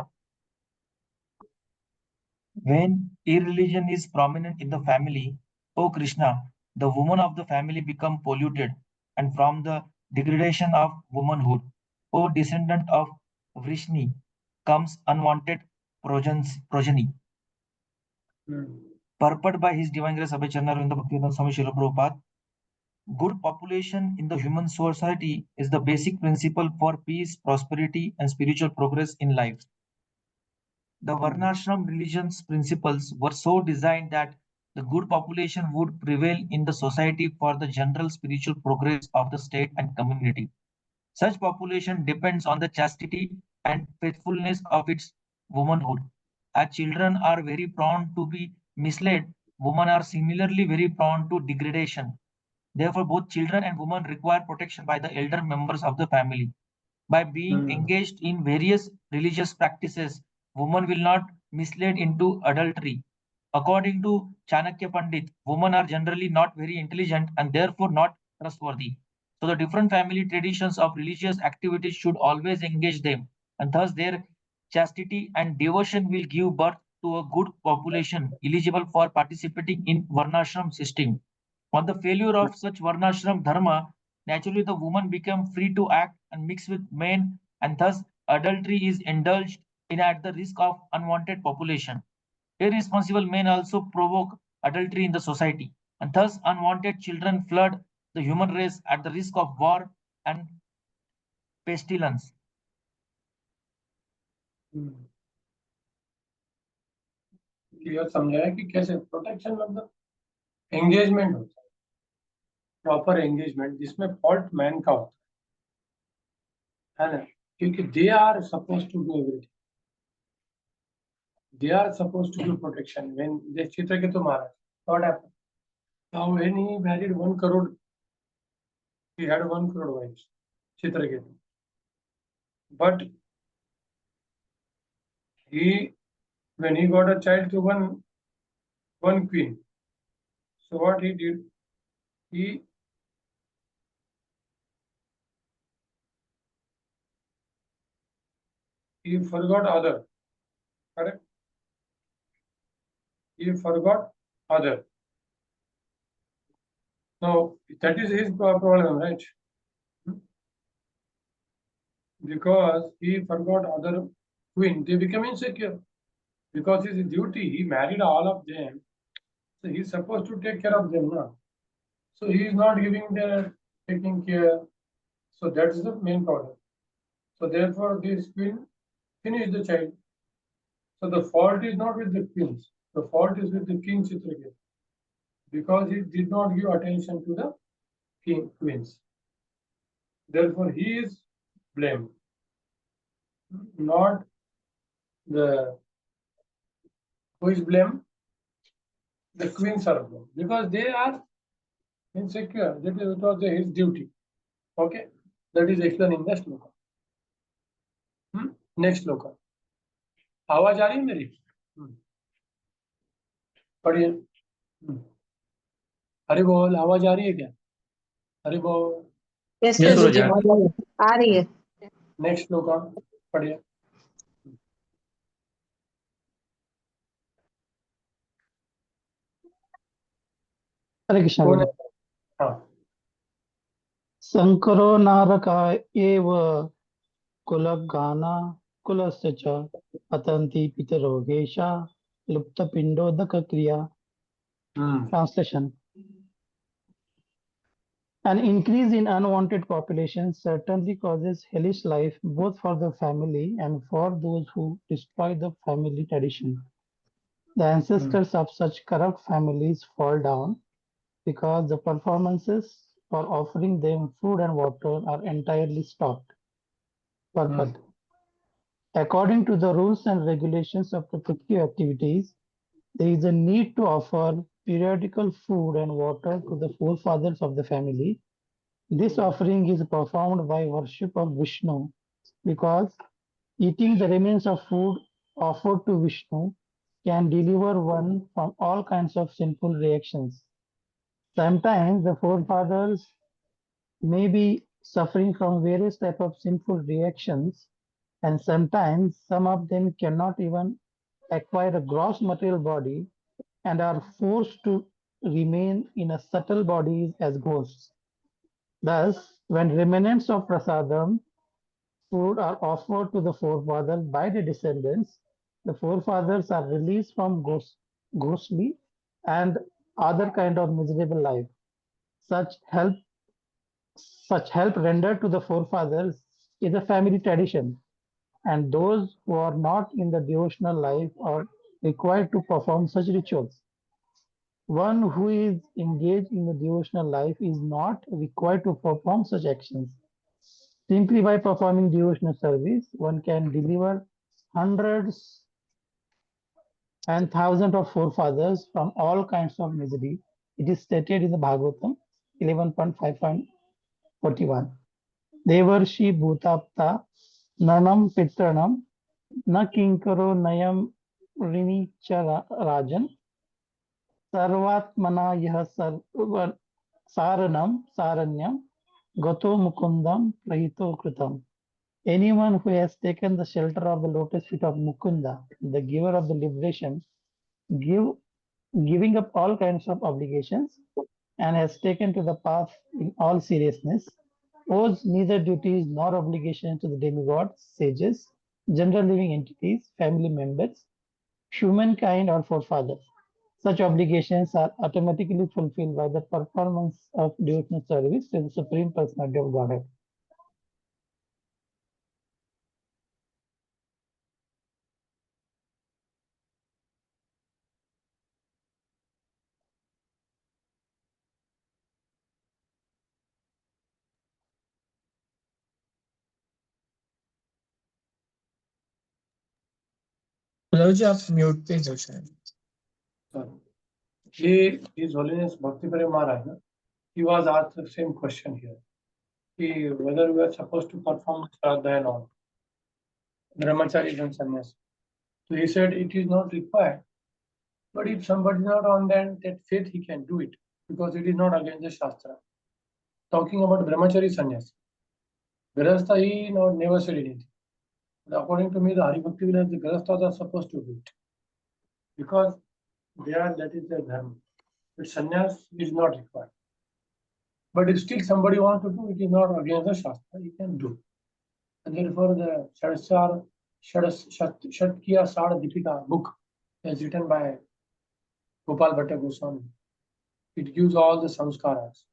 when irreligion is prominent in the family, O Krishna, the women of the family become polluted, and from the degradation of womanhood, O descendant of Vrishni, comes unwanted progeny. Purport by His Divine Grace Abhay Chandravinda Bhaktivedanta Swami Prabhupada. Good population in the human society is the basic principle for peace, prosperity, and spiritual progress in life. The Varnashram religion's principles were so designed that the good population would prevail in the society for the general spiritual progress of the state and community. Such population depends on the chastity and faithfulness of its womanhood. As children are very prone to be misled, women are similarly very prone to degradation. Therefore, both children and women require protection by the elder members of the family. By being engaged in various religious practices, women will not misled into adultery. According to Chanakya Pandit, women are generally not very intelligent and therefore not trustworthy. So the different family traditions of religious activities should always engage them, and thus their chastity and devotion will give birth to a good population eligible for participating in Varnashram system. On the failure of such Varnashram dharma, naturally the woman became free to act and mix with men, and thus adultery is indulged in at the risk of unwanted population. Irresponsible men also provoke adultery in the society, and thus unwanted children flood the human race at the risk of war and pestilence. Clear समझाया कि कैसे protection मतलब engagement होता है, proper engagement जिसमें fault man का होता है ना, क्योंकि they are suppose to do everything, they are suppose to do protection when they Chitraketu Maharaj what happened now when he married 1 crore, he had 1 crore wives, Chitraketu, but he, when he got a child to one queen, so what he did, he forgot other, correct? He forgot other. Now that is his problem, right? Because he forgot other queen, they become insecure. Because his duty, he married all of them, so he's supposed to take care of them now. So he is not giving their taking care. So that's the main problem. So therefore, this queen finished the child. So the fault is not with the queens. The fault is with the king Chitraketu, because he did not give attention to the queens. Therefore, he is blamed, not the who is blamed. The queens are blamed because they are insecure. That is was his duty. Okay, that is explained in the shloka. Next shloka. आवाज आ रही है मेरी? पढ़िए। हरि बोल, आवाज आ रही है क्या? हरि बोल। Yes, Prabhuji, आ रही है। नेक्स्ट श्लोका पढ़िए। हरे कृष्ण। हाँ। शंकरो नारका एव कुलगाना कुलस्य च पतन्ति पितरो गेशा लुप्तपिंडोदक क्रिया। Translation. An increase in unwanted population certainly causes hellish life both for the family and for those who destroy the family tradition. The ancestors of such corrupt families fall down because the performances for offering them food and water are entirely stopped. Purport. According to the rules and regulations of protective activities, there is a need to offer periodical food and water to the forefathers of the family. This offering is performed by worship of Vishnu because eating the remains of food offered to Vishnu can deliver one from all kinds of sinful reactions. Sometimes the forefathers may be suffering from various types of sinful reactions, and sometimes some of them cannot even acquire a gross material body and are forced to remain in a subtle bodies as ghosts. Thus, when remnants of prasadam food are offered to the forefathers by the descendants, the forefathers are released from ghostly and other kind of miserable life. Such help rendered to the forefathers is a family tradition, and those who are not in the devotional life are required to perform such rituals. One who is engaged in the devotional life is not required to perform such actions. Simply by performing devotional service, one can deliver hundreds and thousands of forefathers from all kinds of misery. It is stated in the Bhagavatam 11.5.41. Devarshi Bhutapta Nanam Pitranam Na Kinkaro Nayam Rinicha Rajan Sarvatmana Yah Saranam Saranyam Gato Mukundam Prahito Kritam. Anyone who has taken the shelter of the lotus feet of Mukunda, the giver of the liberation, giving up all kinds of obligations, and has taken to the path in all seriousness, owes neither duties nor obligations to the demigods, sages, general living entities, family members, humankind, or forefathers. Such obligations are automatically fulfilled by the performance of devotional service to the Supreme Personality of Godhead. Mute पे हो शायद. His Holiness Bhakti Maharaj, he was asked the same question here. Whether we are supposed to perform Shraddha and all, Brahmacharis and Sannyas. So he said it is not required. But if somebody is not on that faith, he can do it because it is not against the Shastra. Talking about Brahmachari Sannyas, Grahastha, he never said anything. But according to me, the Hari Bhakti Vilas, the Grahasthas are supposed to do it because that is their dharma. But sannyas is not required. But if still somebody wants to do it, is not against the Shastra, he can do. And therefore, the Shatkiya Sada Dipika book is written by Gopal Bhatta Goswami. It gives all the samskaras,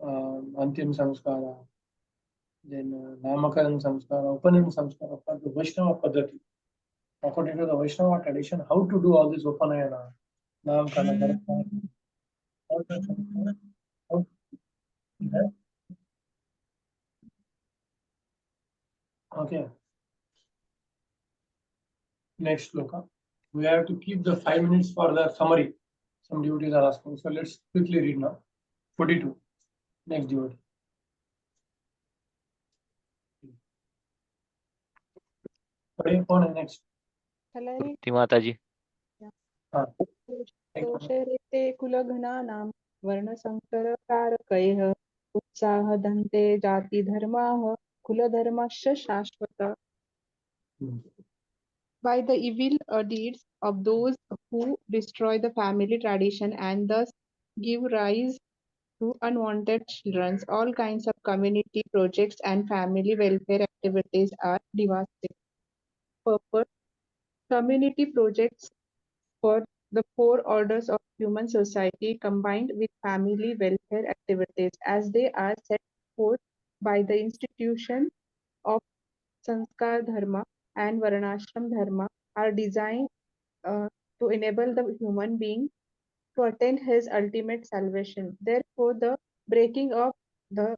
Antim samskara, then Namakaran samskara, Upanayana samskara for the Vaishnava Paddhati. According to the Vaishnava tradition, how to do all this Upanayana, Namakana, okay. Next sloka. We have to keep the 5 minutes for the summary. Some devotees are asking. So let's quickly read now. 42. Next devotee. Next. Mataji. दोषरिते कुलघ्नानां वर्णसङ्करकारकैः उत्साहदन्ते जातिधर्माः कुलधर्मश्च शाश्वत. By the evil deeds of those who destroy the family tradition and thus give rise to unwanted children, all kinds of community projects and family welfare activities are devastated. Purpose: community projects for the four orders of human society combined with family welfare activities as they are set forth by the institution of Sanskar Dharma and Varnashram Dharma are designed to enable the human being to attain his ultimate salvation. Therefore, the breaking of the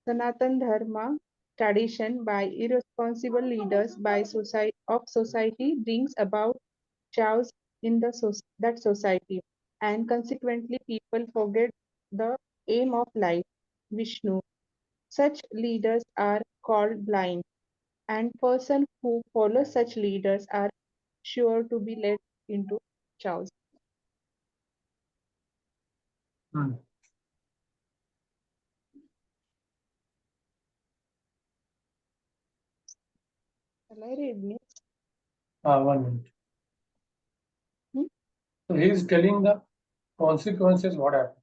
Sanatan Dharma tradition by irresponsible leaders of society brings about chaos in that society, and consequently people forget the aim of life, Vishnu. Such leaders are called blind, and persons who follow such leaders are sure to be led into chaos. Shall I read next? 1 minute. So he is telling the consequences what happened.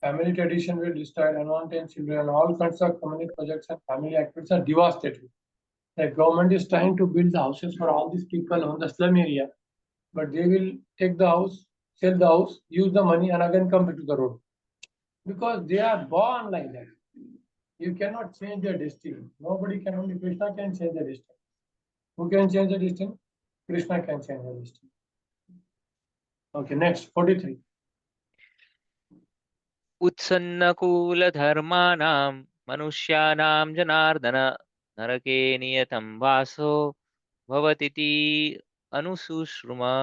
Family tradition will destroy unwanted children, all kinds of community projects and family activities are devastated. The government is trying to build the houses for all these people on the slum area, but they will take the house, sell the house, use the money, and again come back to the road. Because they are born like that. You cannot change their destiny. Nobody can, only Krishna can change the destiny. Who can change the destiny? Krishna can change the destiny. Okay, next, 43. उत्सन्नकूलधर्माणां मनुष्याणां जनार्दन नरके नियतं वासो भवतीति अनुशुश्रुमा.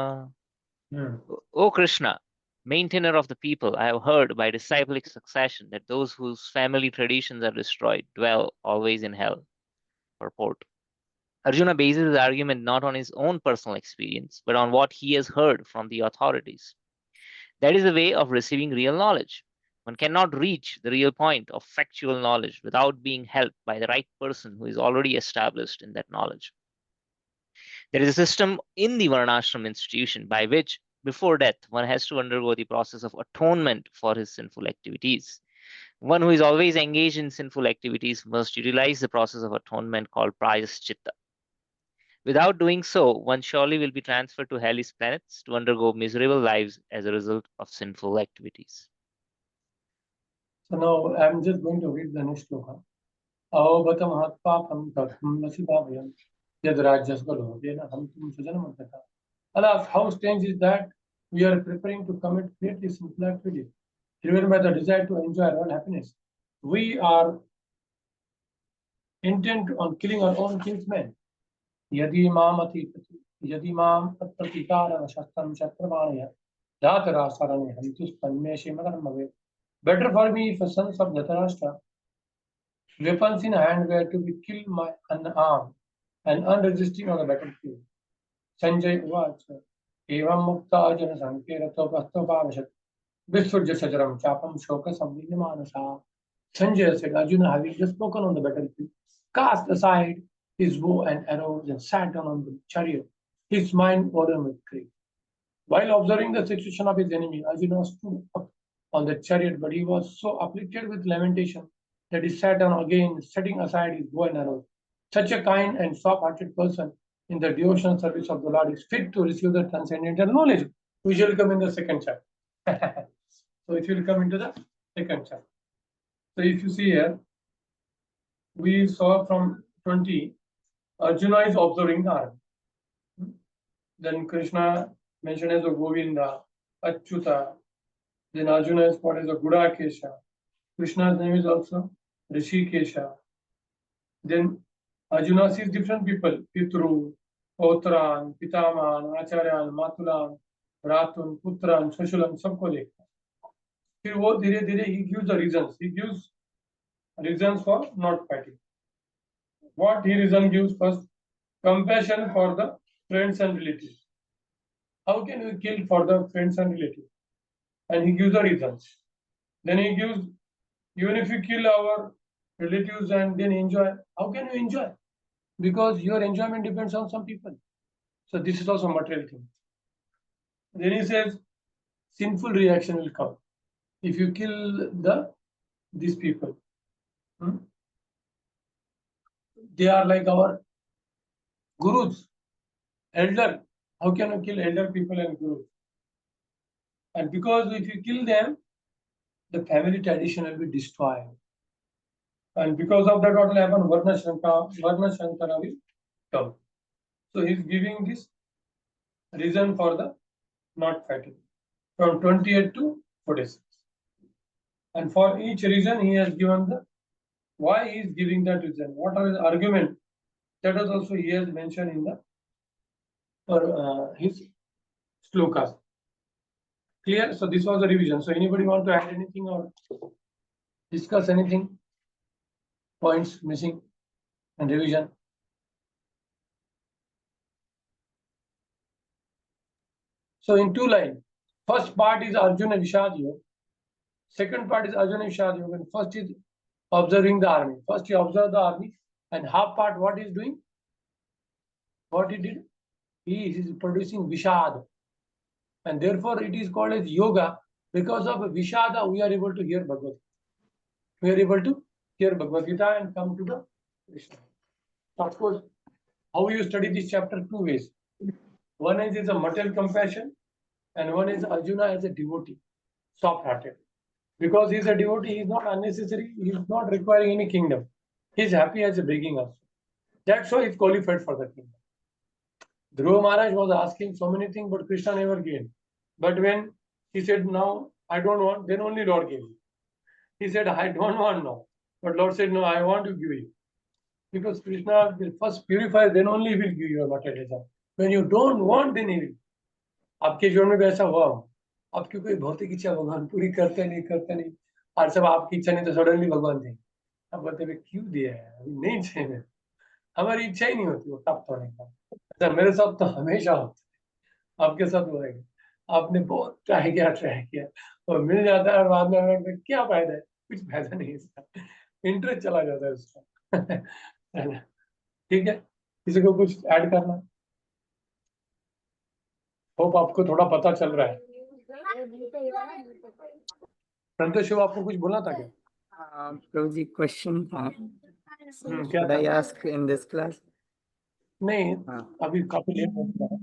Oh Krishna, maintainer of the people, I have heard by disciplic succession that those whose family traditions are destroyed dwell always in hell. Purport. Arjuna bases his argument not on his own personal experience, but on what he has heard from the authorities. That is the way of receiving real knowledge. One cannot reach the real point of factual knowledge without being helped by the right person who is already established in that knowledge. There is a system in the Varnashram institution by which, before death, one has to undergo the process of atonement for his sinful activities. One who is always engaged in sinful activities must utilize the process of atonement called prayaschitta. Without doing so, one surely will be transferred to hellish planets to undergo miserable lives as a result of sinful activities. So now I'm just going to read the next sloka. Ahobatam hatpapam tatham nasibhavayam yad rajyasgalo yena hamtum sujanamantaka. Alas, how strange is that we are preparing to commit greatly sinful activities, driven by the desire to enjoy our own happiness. We are intent on killing our own kinsmen. Yadi mam atpratikara shastram shatravanaya dhatara sarane hantus tanme shimadarmave. Better for me if the sons of Dhatarashtra, weapons in hand, were to be killed unarmed and unresisting on the battlefield. Sanjay Uvacha, Evam Mukta Jana Sankerato Pastopavashat, Vissurja Sajaram Chapam Shoka Samvinamanasa. Sanjay said, Arjuna, having just spoken on the battlefield, cast aside his bow and arrows and sat down on the chariot, his mind overwhelmed with grief. While observing the situation of his enemy, Arjuna stood up on the chariot, but he was so afflicted with lamentation that he sat down again, setting aside his bow and arrows. Such a kind and soft-hearted person in the devotional service of the Lord is fit to receive the transcendental knowledge. We shall come in the second chapter. So if you will come into the second chapter. So if you see here, we saw from 20, Arjuna is observing the army. Then Krishna mentioned as a Govinda, Achyuta. Then Arjuna is called as a Gudakesha. Krishna's name is also Rishikesha. Then Arjuna sees different people, Pitru, Potran, Pitaman, Acharyan, Matulan, Ratun, Putran, Shashulan, सबको देखता है. फिर वो धीरे धीरे he gives the reasons. He gives reasons for not fighting. What he reason gives first? Compassion for the friends and relatives. How can we kill for the friends and relatives? And he gives the reasons. Then he gives, even if you kill our relatives and then enjoy, how can you enjoy? Because your enjoyment depends on some people. So this is also a material thing. Then he says, sinful reaction will come if you kill these people. They are like our gurus, elder. How can you kill elder people and gurus? And because if you kill them, the family tradition will be destroyed. And because of that, what will happen? Varna Shankara will come. So he's giving this reason for the not fighting from 28 to 46. And for each reason, he has given the why he is giving that reason. What are his argument? That is also he has mentioned in the his slokas. Clear? So this was a revision. So anybody want to add anything or discuss anything? Points missing and revision? So in two lines, first part is Arjuna Vishad Yoga. Second part is Arjuna Vishad Yoga. And first is observing the army. First he observed the army, and half part what he is doing? What he did? He is producing Vishad. And therefore it is called as yoga. Because of Vishada, we are able to hear Bhagavad Gita. We are able to hear Bhagavad Gita and come to the Krishna. Of course, how you study this chapter? Two ways. One is a material compassion, and one is Arjuna as a devotee, soft-hearted. Because he is a devotee, he is not unnecessary, he is not requiring any kingdom. He is happy as a begging us. That's why he is qualified for the kingdom. Dhruva Maharaj was asking so many things, but Krishna never gave. But when he said, now I don't want, then only Lord gave him. He said, I don't want now. But Lord said, no, I want to give you. Because Krishna will first purify, then only he will give you a materialism. When you don't want, then he will. आपके जीवन में भी ऐसा हुआ आपकी कोई भौतिक इच्छा भगवान पूरी करते नहीं, और सब आपकी इच्छा नहीं तो सडनली भगवान देंगे। अब बोलते हैं क्यों दिया है, अभी नहीं चाहिए, हमारी इच्छा ही नहीं होती वो प्राप्त होने का। अच्छा मेरे साथ तो हमेशा होता है, आपके साथ होएगा। आपने बहुत ट्राई किया और मिल जाता है और बाद में हमें लगता है, क्या फायदा है, कुछ फायदा नहीं इसका, इंटरेस्ट चला जाता है उसका। है ना? ठीक है, किसी को कुछ ऐड करना? होप आपको थोड़ा पता चल रहा है। संतोष शिव, आपको कुछ बोलना था क्या? प्रभु जी क्वेश्चन था, क्या should था? I ask in this class? नहीं, अभी काफी लेट हो गया है,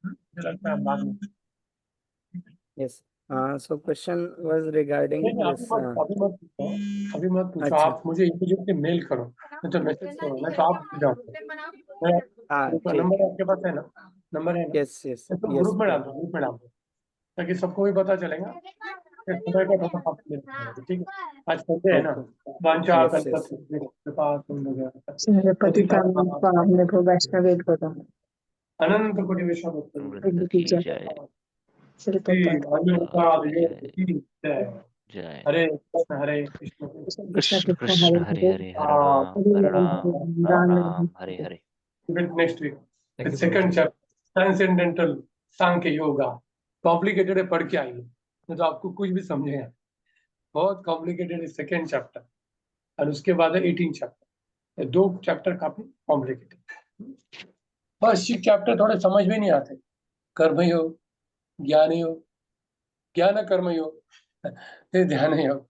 मुझे लगता है बाद में। Yes. So question was regarding नहीं, this. अभी मत पूछो, अच्छा। आप मुझे इमीडिएटली मेल करो, नहीं तो मैसेज करो, मैं तो आप ठीक। नंबर आपके पास है ना? नंबर है ना? Yes. तो ग्रुप में डाल दो, ताकि सबको भी पता चलेगा। समय का थोड़ा सा लेना है, ठीक है? आज संडे है ना, वांछा कल्पतरु कृपा अनंत कोटि वैष्णव की जय। जय। Hare Krishna Krishna Krishna Hare Hare, Hare Ram Hare Hare. Next week Thank you, second Prabhuji. Chapter transcendental Sankhya yoga. Complicated है, पढ़ के आइए, नहीं तो आपको कुछ भी समझेगा। बहुत कॉम्प्लिकेटेड है सेकंड चैप्टर, और उसके बाद है 18 चैप्टर। 2 चैप्टर काफी कॉम्प्लिकेटेड। बस 6 चैप्टर थोड़े समझ में नहीं आते। कर्मयोग, ज्ञान योग, ज्ञान कर्म योग, फिर ध्यान योग,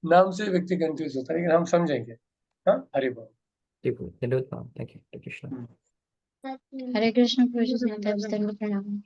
नाम से व्यक्ति कंफ्यूज होता है, लेकिन हम समझेंगे। हाँ, हरि बोल। ठीक है, धन्यवाद प्रणाम। Thank you Krishna. हरे कृष्ण प्रभु जी, प्रणाम।